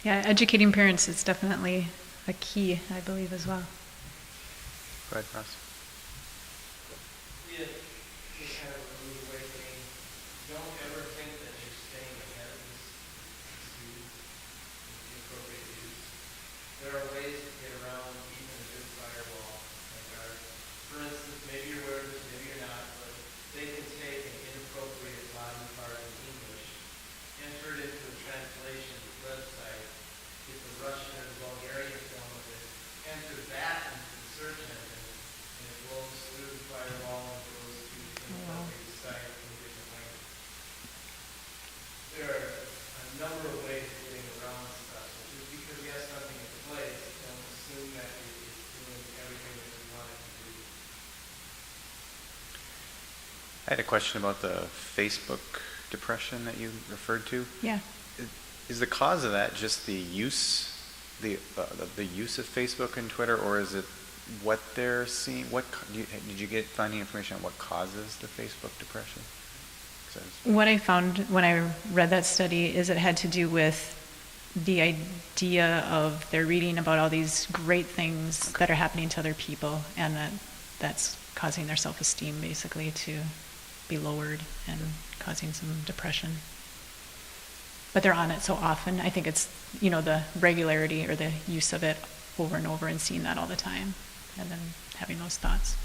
Yeah, educating parents is definitely a key, I believe, as well. Go ahead, Ross. Yeah, just kind of a rude awakening. Don't ever think that you're staying ahead of this student with the appropriate use. There are ways to get around even a good firewall. For instance, maybe you're aware of this, maybe you're not, but they can take an inappropriate Latin part in English, enter it into a translation website, get the Russian or the Bulgarian film of it, enter that into the search engine, and it blows through the firewall and goes to the inappropriate site in a different language. There are a number of ways of getting around stuff. So just because we have something in place, don't assume that it's doing everything that we want it to do. I had a question about the Facebook depression that you referred to. Yeah. Is the cause of that just the use, the use of Facebook and Twitter, or is it what they're seeing? Did you find any information on what causes the Facebook depression? What I found when I read that study is it had to do with the idea of they're reading about all these great things that are happening to other people, and that's causing their self-esteem basically to be lowered and causing some depression. But they're on it so often. I think it's, the regularity or the use of it over and over and seeing that all the time and then having those thoughts.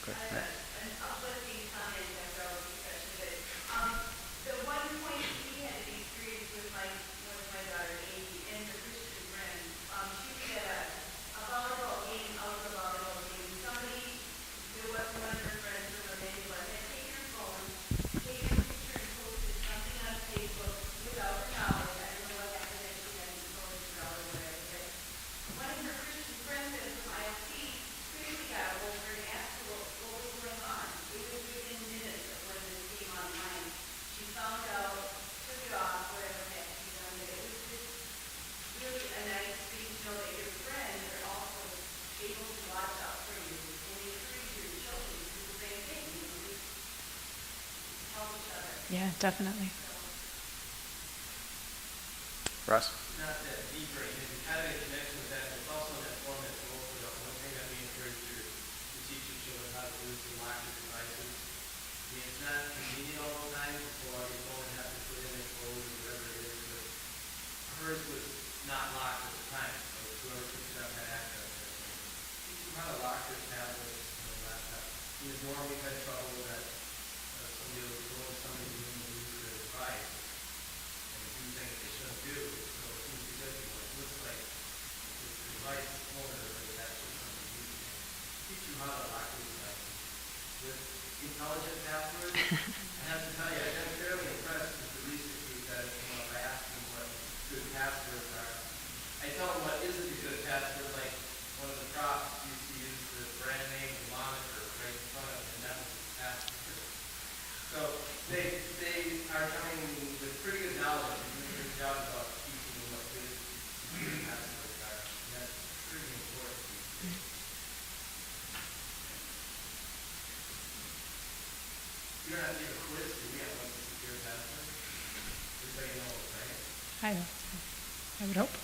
Good. I have an uplifting comment after all the discussion, but the one point we had an experience with my daughter Amy and her Christian friend. She was at a volleyball game, outdoor volleyball game. There was one of her friends from her manual had taken her phone, taken a picture and posted something on Facebook without her knowledge. I don't know what happened, that she hadn't posted it out or whatever. But one of her Christian friends from ILC quickly got a hold of her and asked her what was going on. It was within minutes of when this came online. She found out, took it off, whatever had to be done. But it was just really a nice thing to know that your friends are also able to watch out for you and encourage your children to do the same thing. Just help each other. Yeah, definitely. Ross? Not that deep or anything, but kind of in connection with that, it's also in that form that both of them, one thing that we encourage to teach your children how to do is to lock your devices. I mean, it's not convenient all the time to pull out your phone and have to put in a code or whatever it is, but hers was not locked at the time, so whoever picked it up had access to it. Teach them how to lock their tablets and their laptop. In the dorm, we've had trouble that somebody will go in somebody's room and use their device and do things they shouldn't do. So as soon as you get to it looks like it's the device owner, but it's actually somebody using it. intelligent passwords. I have to tell you, I've been fairly impressed with the recent group that came up. I asked them what good passwords are. I tell them what isn't a good password, like one of the props used to use the brand name and moniker right in front of it, and that was his password. So they are coming with pretty good knowledge and doing a good job about teaching them what good passwords are. And that's pretty important these days. You don't have to give a quiz, do we, on what's a secure password? Everybody knows, right? I would hope.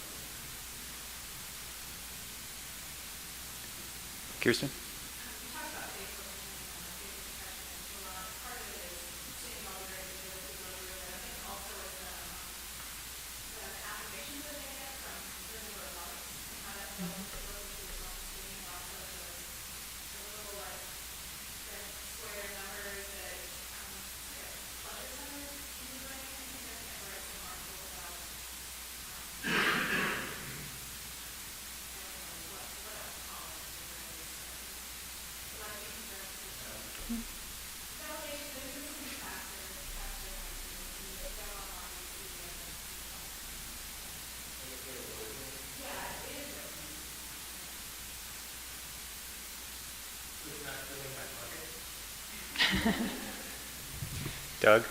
Kirsten? You talked about Facebook and Facebook protection and so on. Part of it is seeing all the great videos people are doing, and I think also is the affirmations that they get from visible remarks and how that builds into your self-esteem, and also the little like red square numbers that like a pleasure center can be doing. I think I've read some articles about I don't know what else to call it. Like you can validation, this is something faster than you go online and see it. Yeah, it is working. So it's not filling my bucket? Doug?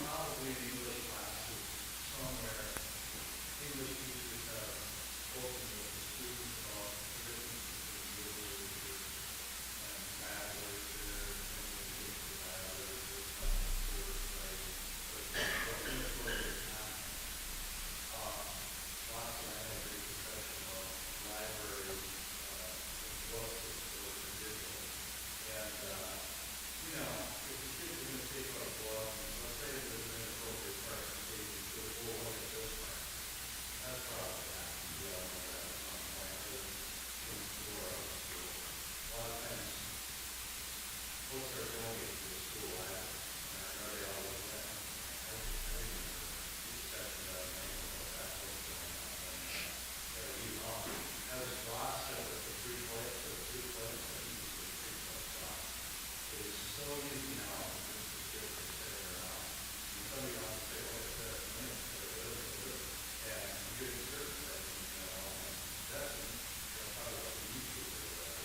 Probably the English classes, somewhere, English teachers have spoken with the students about the differences between good literature and bad literature, and when you get to bad literature, some poor writing, but English literature content. Lots of, I had a great discussion about libraries, books that still are digital. And, you know, if the kids are going to take out a book, and let's say there's an inappropriate part, and they go, well, look at this part. That's probably happening. We all know that at some point, whether in school or out of school. A lot of times, books are donated to the school library, and I know they all look at them. I remember a discussion about an angle about that book going on, and that would be wrong. As Ross said with the 3 plates, or the 2 plates, I think it's the 3 plates Ross. It is so easy now for the kids to sit around. And somebody wants to say, look at this, and look at this, and you get certain things, you know, and that's probably like YouTube or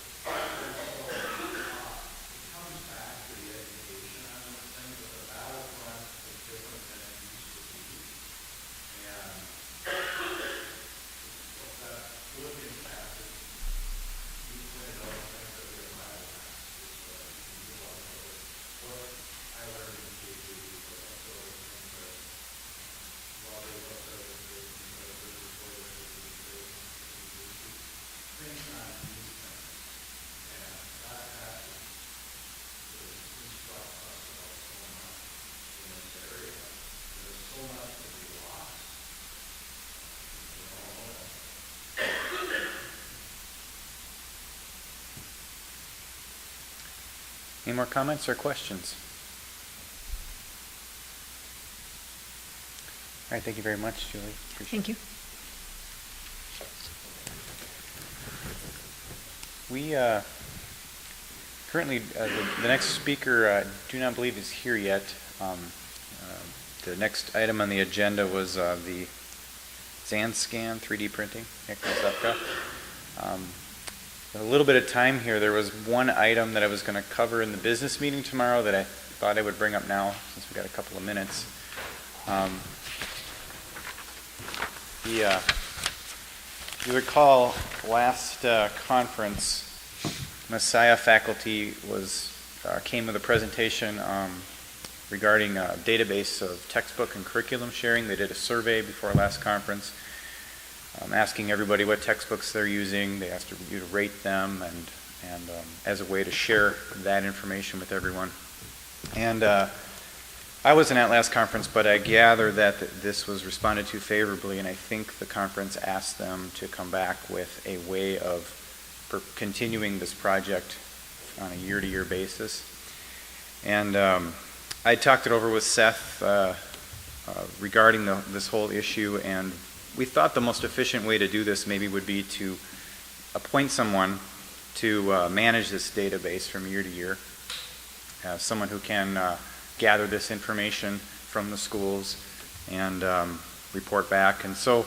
whatever. It comes back to the education on those things, but the battlefront is different than it used to be. And that Philippians passage, you pointed out things that we have Bible passages, so that you can realize what I learned in KG, but also things that while they look at it, things on these things. And that passage instructs us about so much in this area. There's so much to be lost. You know, Any more comments or questions? All right, thank you very much, Julie. Appreciate Thank you. We currently, the next speaker, I do not believe is here yet. The next item on the agenda was the Zanscan 3D printing, Nicholas Upka. A little bit of time here. There was one item that I was going to cover in the business meeting tomorrow that I thought I would bring up now since we've got a couple of minutes. You recall last conference, Messiah faculty came with a presentation regarding a database of textbook and curriculum sharing. They did a survey before our last conference, asking everybody what textbooks they're using. They asked you to rate them and as a way to share that information with everyone. And I wasn't at last conference, but I gather that this was responded to favorably, and I think the conference asked them to come back with a way of continuing this project on a year-to-year basis. And I talked it over with Seth regarding this whole issue, and we thought the most efficient way to do this maybe would be to appoint someone to manage this database from year to year. someone who can gather this information from the schools and report back. And so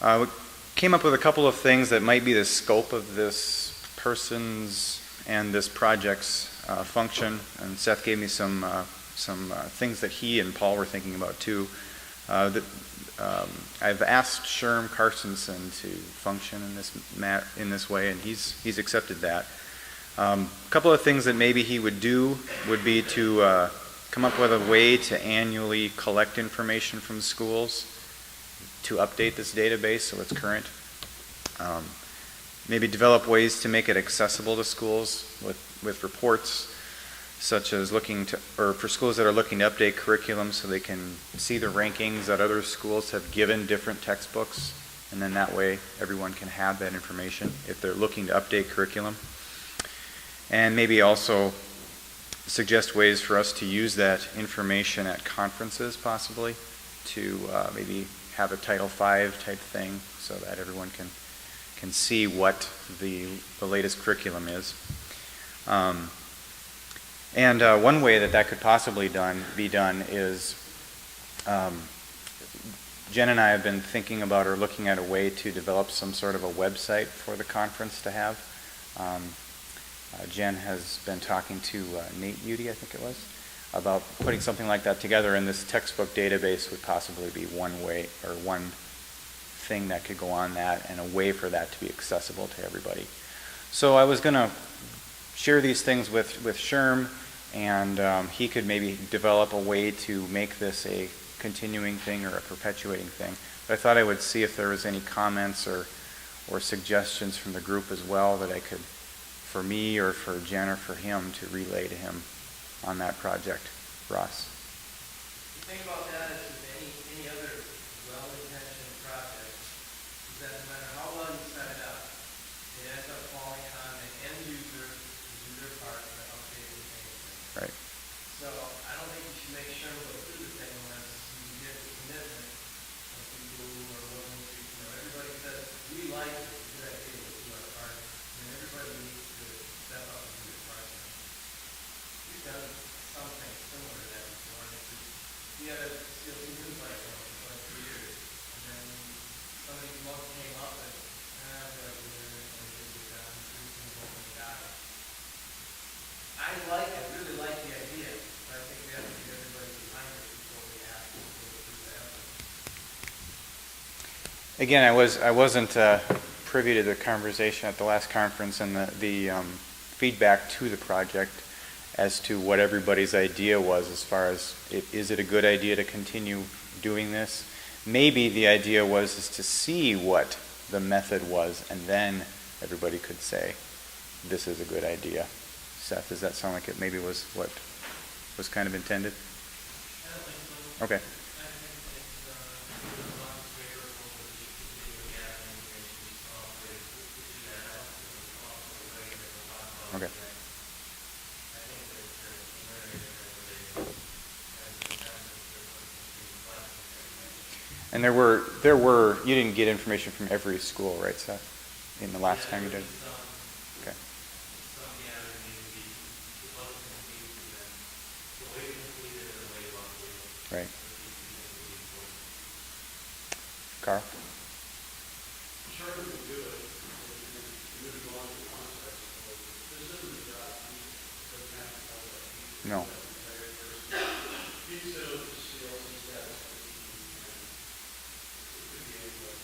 we came up with a couple of things that might be the scope of this person's and this project's function. And Seth gave me some things that he and Paul were thinking about too. I've asked Sherm Carstensen to function in this way, and he's accepted that. A couple of things that maybe he would do would be to come up with a way to annually collect information from schools to update this database so it's current. Maybe develop ways to make it accessible to schools with reports, such as for schools that are looking to update curriculum so they can see the rankings that other schools have given different textbooks, and then that way everyone can have that information if they're looking to update curriculum. And maybe also suggest ways for us to use that information at conferences possibly to maybe have a Title V type thing so that everyone can see what the latest curriculum is. And one way that could possibly be done is Jen and I have been thinking about or looking at a way to develop some sort of a website for the conference to have. Jen has been talking to Nate Udy, I think it was, about putting something like that together, and this textbook database would possibly be one way or one thing that could go on that, and a way for that to be accessible to everybody. So I was going to share these things with Sherm, and he could maybe develop a way to make this a continuing thing or a perpetuating thing. But I thought I would see if there was any comments or suggestions from the group as well that I could, for me or for Jen or for him, to relay to him on that project. Ross. The thing about that is with any other well-intentioned project is that no matter how well you set it up, it ends up falling on the end user to do their part to update and change things. Right. So I don't think you should make sure to go through the thing unless you get the commitment of people who are willing to, everybody says, we like it, it's a good idea, we'll do our part. And everybody needs to step up and do their part. We've done something similar to that before. We had a CLC news cycle for like 2 years. And then somebody came up and, we're like, and we did it down, and got it. I really like the idea, but I think we have to get everybody behind it before we have to go through the effort. Again, I wasn't privy to the conversation at the last conference and the feedback to the project as to what everybody's idea was as far as is it a good idea to continue doing this. Maybe the idea is to see what the method was, and then everybody could say, this is a good idea. Seth, does that sound like it maybe was what was kind of intended? I don't think so. Okay. I think it's a lot favorable that we should continue gathering information to operate, to do that out, to offer the way that we'll talk about Okay. today. I think that the preliminary recommendation has the consensus that we're collecting information. And there were you didn't get information from every school, right, Seth? In the last time you did? Okay. Some gathering needs to be, it wasn't complete, and then the way we completed it and the way we updated it. Right. Carl? Sure, we can do it. We would go on to concepts. This isn't a job. It doesn't have to tell that. No. He said it was CLC status. It could be anybody.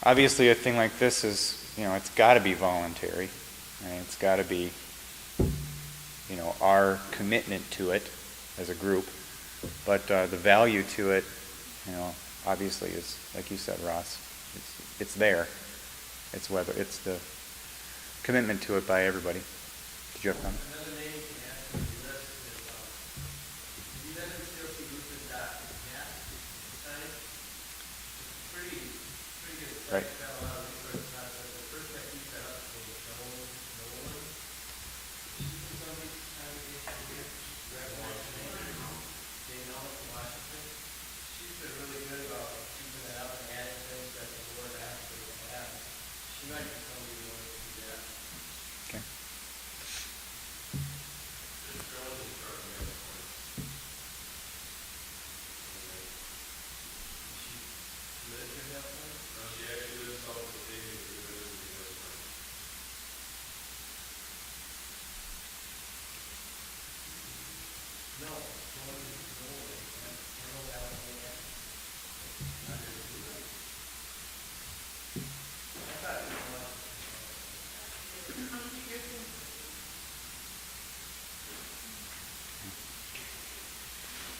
Obviously, a thing like this is, it's got to be voluntary. Right? It's got to be, our commitment to it as a group. But the value to it, obviously is, like you said, Ross, it's there. It's the commitment to it by everybody. Did you have a comment? Another name you can add to the list is, have you been to the CLCBoosters.net site? It's pretty good site. Right. It's got a lot of resources on it. The person that keeps that up is Nolan. She's from some of these congregations here. Dave Nolan from Washington. She's been really good about keeping that up and adding things that the board asks her to add. She might be somebody who wants to do that.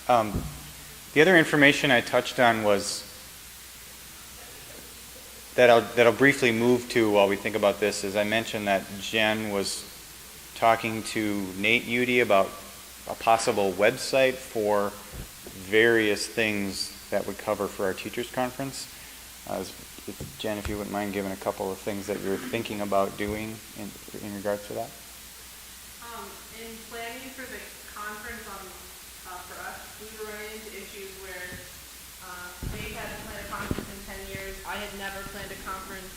The other information I touched on was that I'll briefly move to while we think about this is I mentioned that Jen was talking to Nate Udy about a possible website for various things that would cover for our teachers conference. Jen, if you wouldn't mind giving a couple of things that you're thinking about doing in regards to that. In planning for the conference for us, we were running into issues where they hadn't planned a conference in 10 years. I had never planned a conference.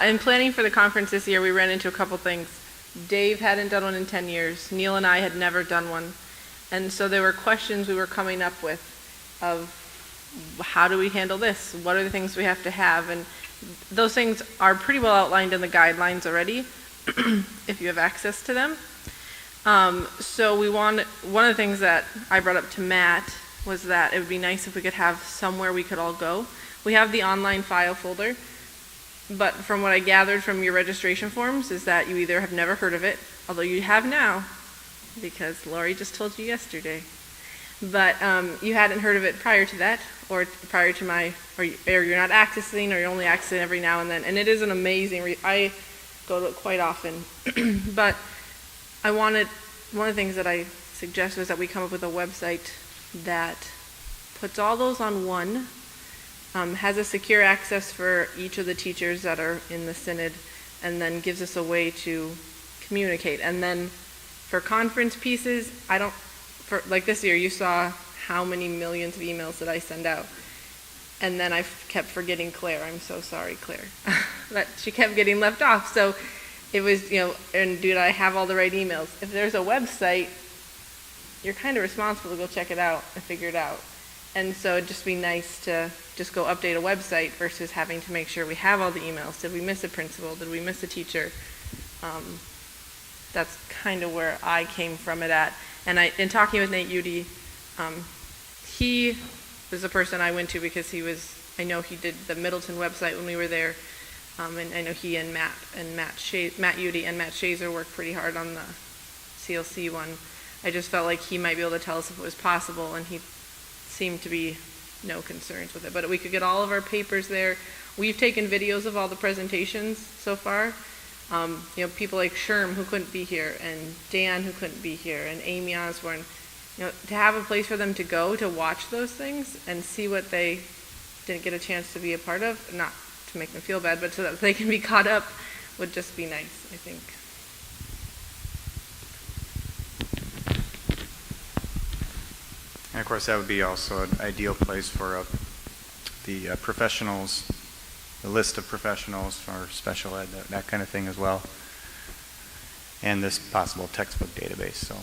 In planning for the conference this year, we ran into a couple things. Dave hadn't done one in 10 years. Neil and I had never done one. And so there were questions we were coming up with of how do we handle this? What are the things we have to have? And those things are pretty well outlined in the guidelines already, if you have access to them. So one of the things that I brought up to Matt was that it would be nice if we could have somewhere we could all go. We have the online file folder, but from what I gathered from your registration forms is that you either have never heard of it, although you have now, because Lori just told you yesterday, but you hadn't heard of it prior to that, or prior to or you're not accessing, or you're only accessing every now and then. And it is an amazing, I go to it quite often. But one of the things that I suggest was that we come up with a website that puts all those on one, has a secure access for each of the teachers that are in the synod, and then gives us a way to communicate. And then for conference pieces, like this year, you saw how many millions of emails that I send out. And then I kept forgetting Claire. I'm so sorry, Claire. But she kept getting left off. So it was, and did I have all the right emails? If there's a website, you're kind of responsible to go check it out and figure it out. And so it'd just be nice to just go update a website versus having to make sure we have all the emails. Did we miss a principal? Did we miss a teacher? That's kind of where I came from it at. And in talking with Nate Udy, he was the person I went to because I know he did the Middleton website when we were there. And I know he and Matt Udy and Matt Shazer worked pretty hard on the CLC one. I just felt like he might be able to tell us if it was possible, and he seemed to be no concerns with it. But we could get all of our papers there. We've taken videos of all the presentations so far. People like Sherm, who couldn't be here, and Dan, who couldn't be here, and Amy Osborne, to have a place for them to go to watch those things and see what they didn't get a chance to be a part of, not to make them feel bad, but so that they can be caught up, would just be nice, I think. And of course, that would be also an ideal place for the professionals, the list of professionals for special ed, that kind of thing as well, and this possible textbook database. So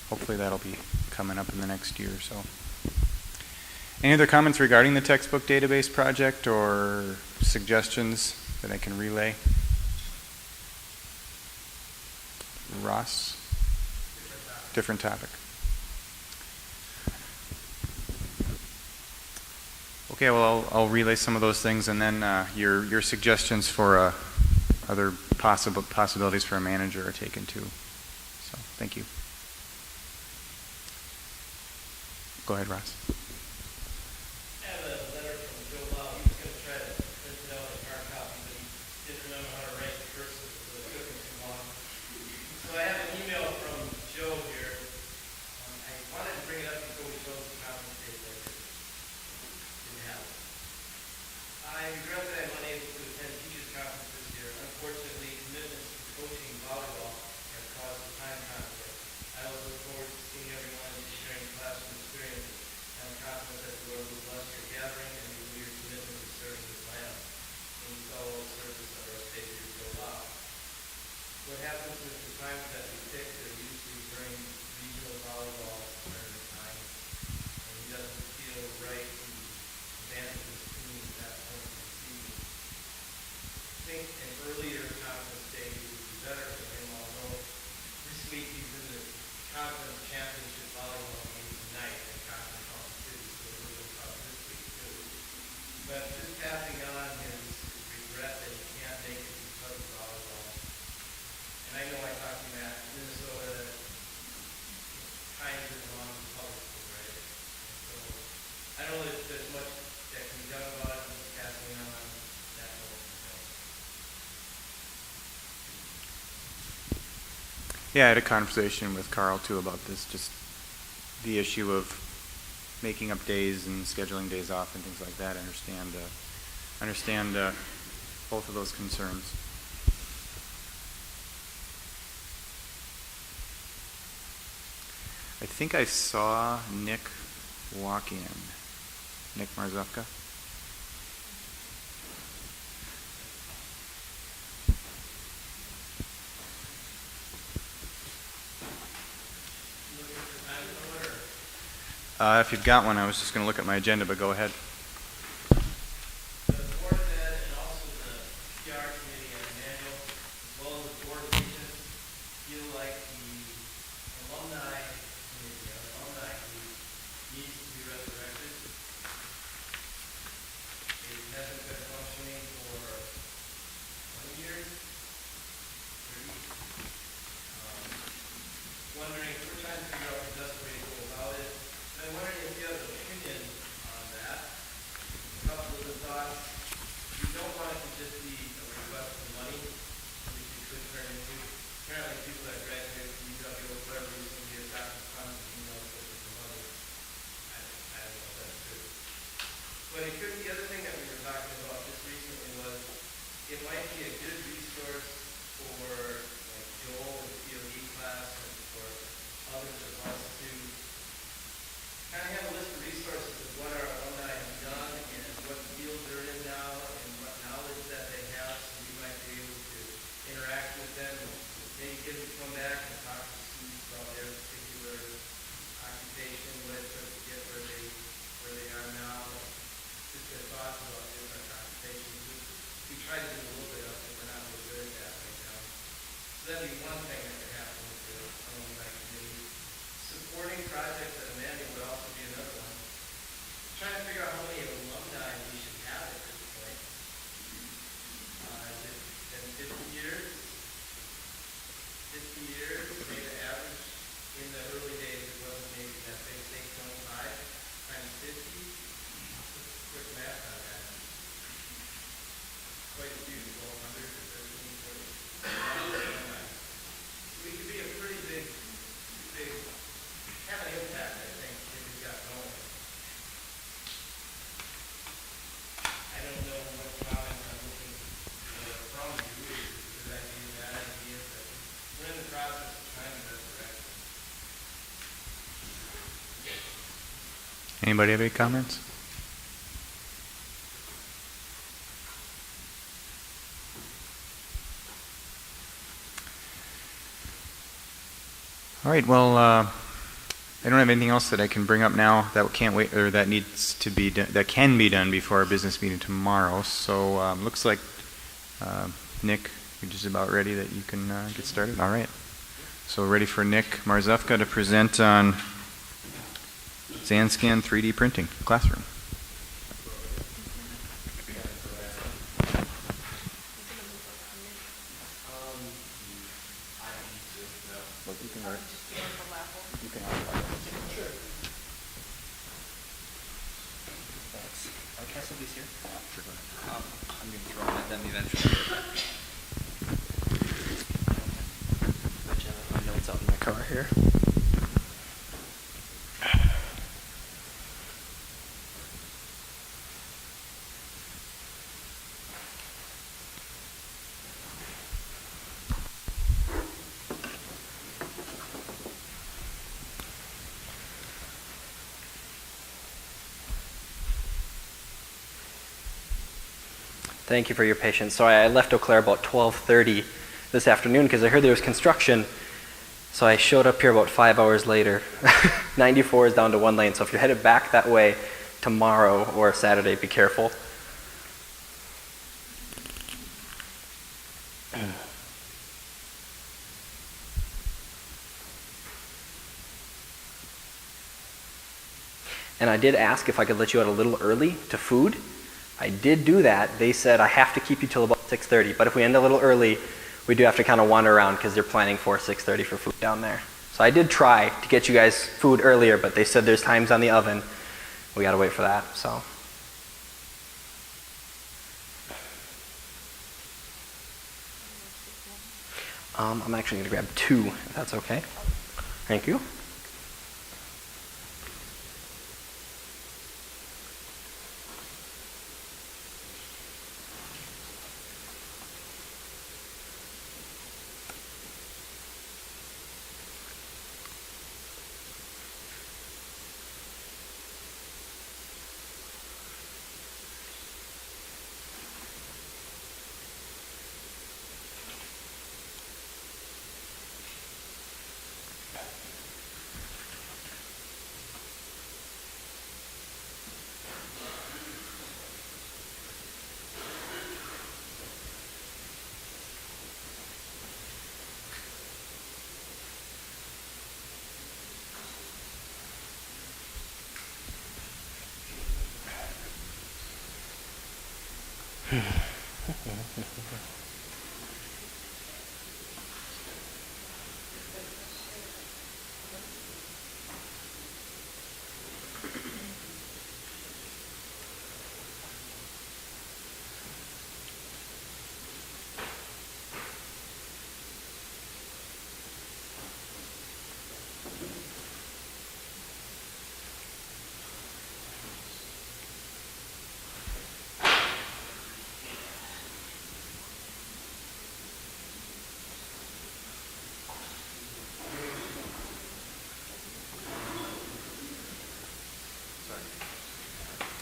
hopefully that'll be coming up in the next year or so. Any other comments regarding the textbook database project or suggestions that I can relay? Ross? Different topic. Okay, well, I'll relay some of those things, and then your suggestions for other possibilities for a manager are taken too. So, thank you. Go ahead, Ross. I have a letter from Joe Lau. He was going to try to print it out in hard copy, but he didn't remember how to write the cursive, so it took him too long. So I have an email from Joe here. I wanted to bring it up before we close the conference day later. Didn't have it. I regret that I'm unable to attend teachers' conference this year. Unfortunately, commitments to coaching volleyball have caused a time conflict. I always look forward to seeing everyone and sharing classroom experiences. I'm Yeah, I had a conversation with Carl too about this, just the issue of making up days and scheduling days off and things like that. I understand both of those concerns. I think I saw Nick walk in. Nick Marzufka. If you've got one, I was just going to look at my agenda, but go ahead. The Board of Ed and also the PR committee and Emmanuel, as well as the board patients, feel like the alumni committee, or alumni group, needs to be resurrected. It hasn't been functioning for 1 year, 30. Wondering, we're trying to figure out the best way to go about it. I'm wondering if you have an opinion on that. A couple of the thoughts. You don't want it to just be a request for money, which it could turn into. Apparently people that graduate from UW or whatever recently have gotten tons of emails from others. I don't know if that's true. But it could, the other thing that we were talking about just recently was it might be a good resource for like Joel and POE class and for others of us to kind of have a list of resources of what our alumni have done and what fields they're in now and what knowledge that they have, so we might be able to interact with them and maybe get them to come back and talk to students about their particular occupation, what it took to get where they are now, just their thoughts about different occupations. We try to do a little bit of it, we're not really good at that right now. So that'd be one thing that could happen with the alumni committee. Supporting projects at Amanda would also be another one. Trying to figure out how many alumni we should have at this point. Has it been 50 years? 50 years, maybe the average in the early days, it wasn't maybe that big, say 25 times 50. Quick math on that. Quite a few, 1,200 or 1,340. We could be a pretty big, have an impact, I think, if we got going. I don't know what comments I'm looking from you, is it a good idea, bad idea, but we're in the process of trying to resurrect it. Anybody have any comments? All right. Well, I don't have anything else that I can bring up now that can't wait, or that needs to be done, that can be done before our business meeting tomorrow. So looks like Nick, you're just about ready that you can get started. All right. So ready for Nick Marzufka to present on SandScan 3D printing classroom. I'm going to throw them at them eventually. I have my notes out in my car here. Thank you for your patience. Sorry, I left Eau Claire about 12:30 this afternoon because I heard there was construction. So I showed up here about 5 hours later. 94 is down to 1 lane, so if you're headed back that way tomorrow or Saturday, be careful. And I did ask if I could let you out a little early to food. I did do that. They said I have to keep you till about 6:30, but if we end a little early, we do have to kind of wander around because they're planning for 6:30 for food down there. So I did try to get you guys food earlier, but they said there's times on the oven. We gotta wait for that, so. I'm actually going to grab 2, if that's okay. Thank you.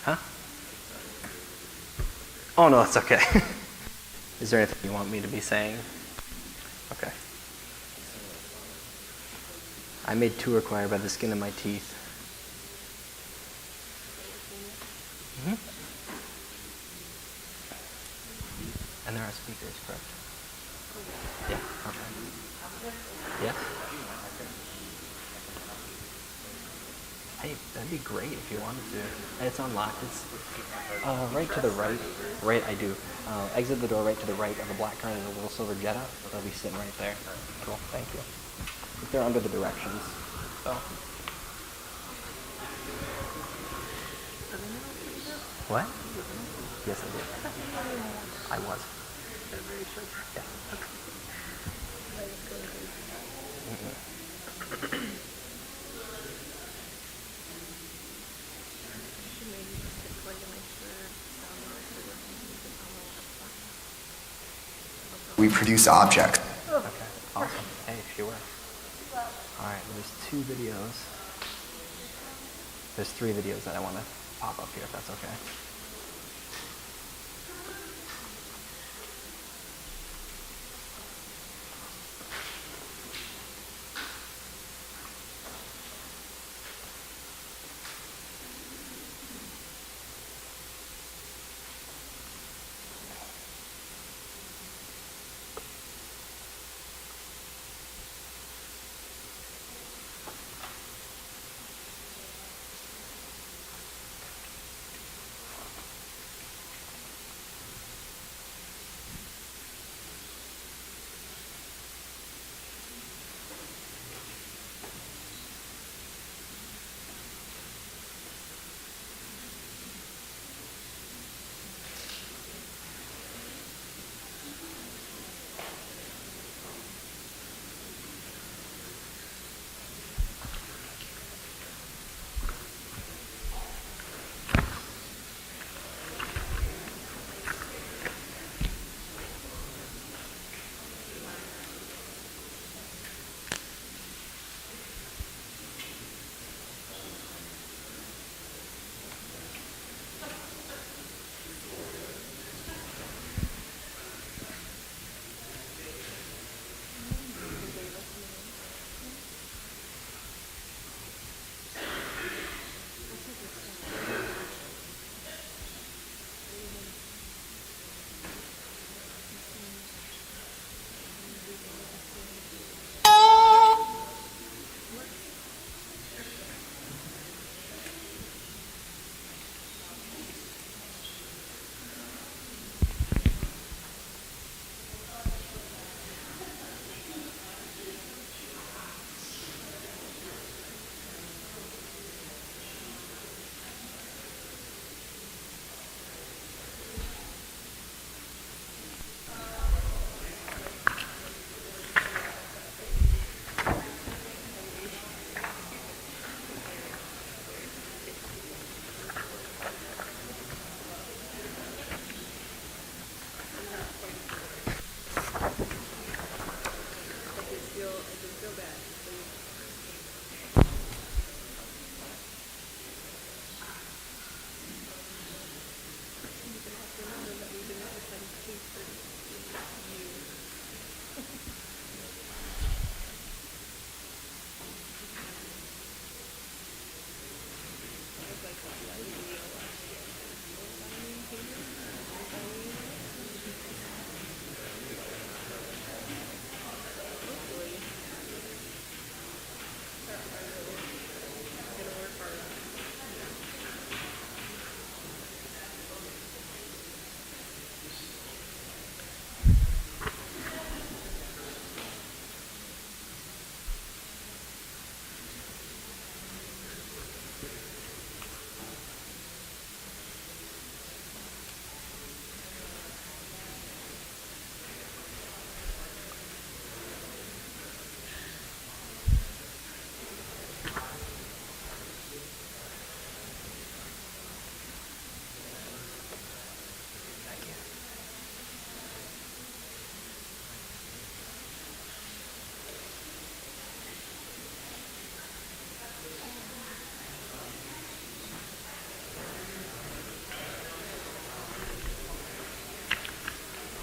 Huh? Oh, no, it's okay. Is there anything you want me to be saying? Okay. I made 2 required by the skin of my teeth. Mm-hmm. And there are speakers, correct? Yeah, okay. Yes? Hey, that'd be great if you wanted to. And it's unlocked. It's right to the right. Right, I do. Exit the door right to the right of the black car. There's a little silver Jetta. They'll be sitting right there. Cool, thank you. They're under the directions. So. What? Yes, I did. I was. Yeah. We produce objects. Okay, awesome. Hey, sure. All right, there's 2 videos. There's 3 videos that I want to pop up here, if that's okay.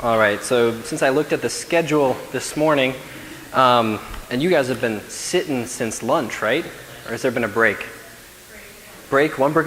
All right, so since I looked at the schedule this morning, and you guys have been sitting since lunch, right? Or has there been a break? Break, one break.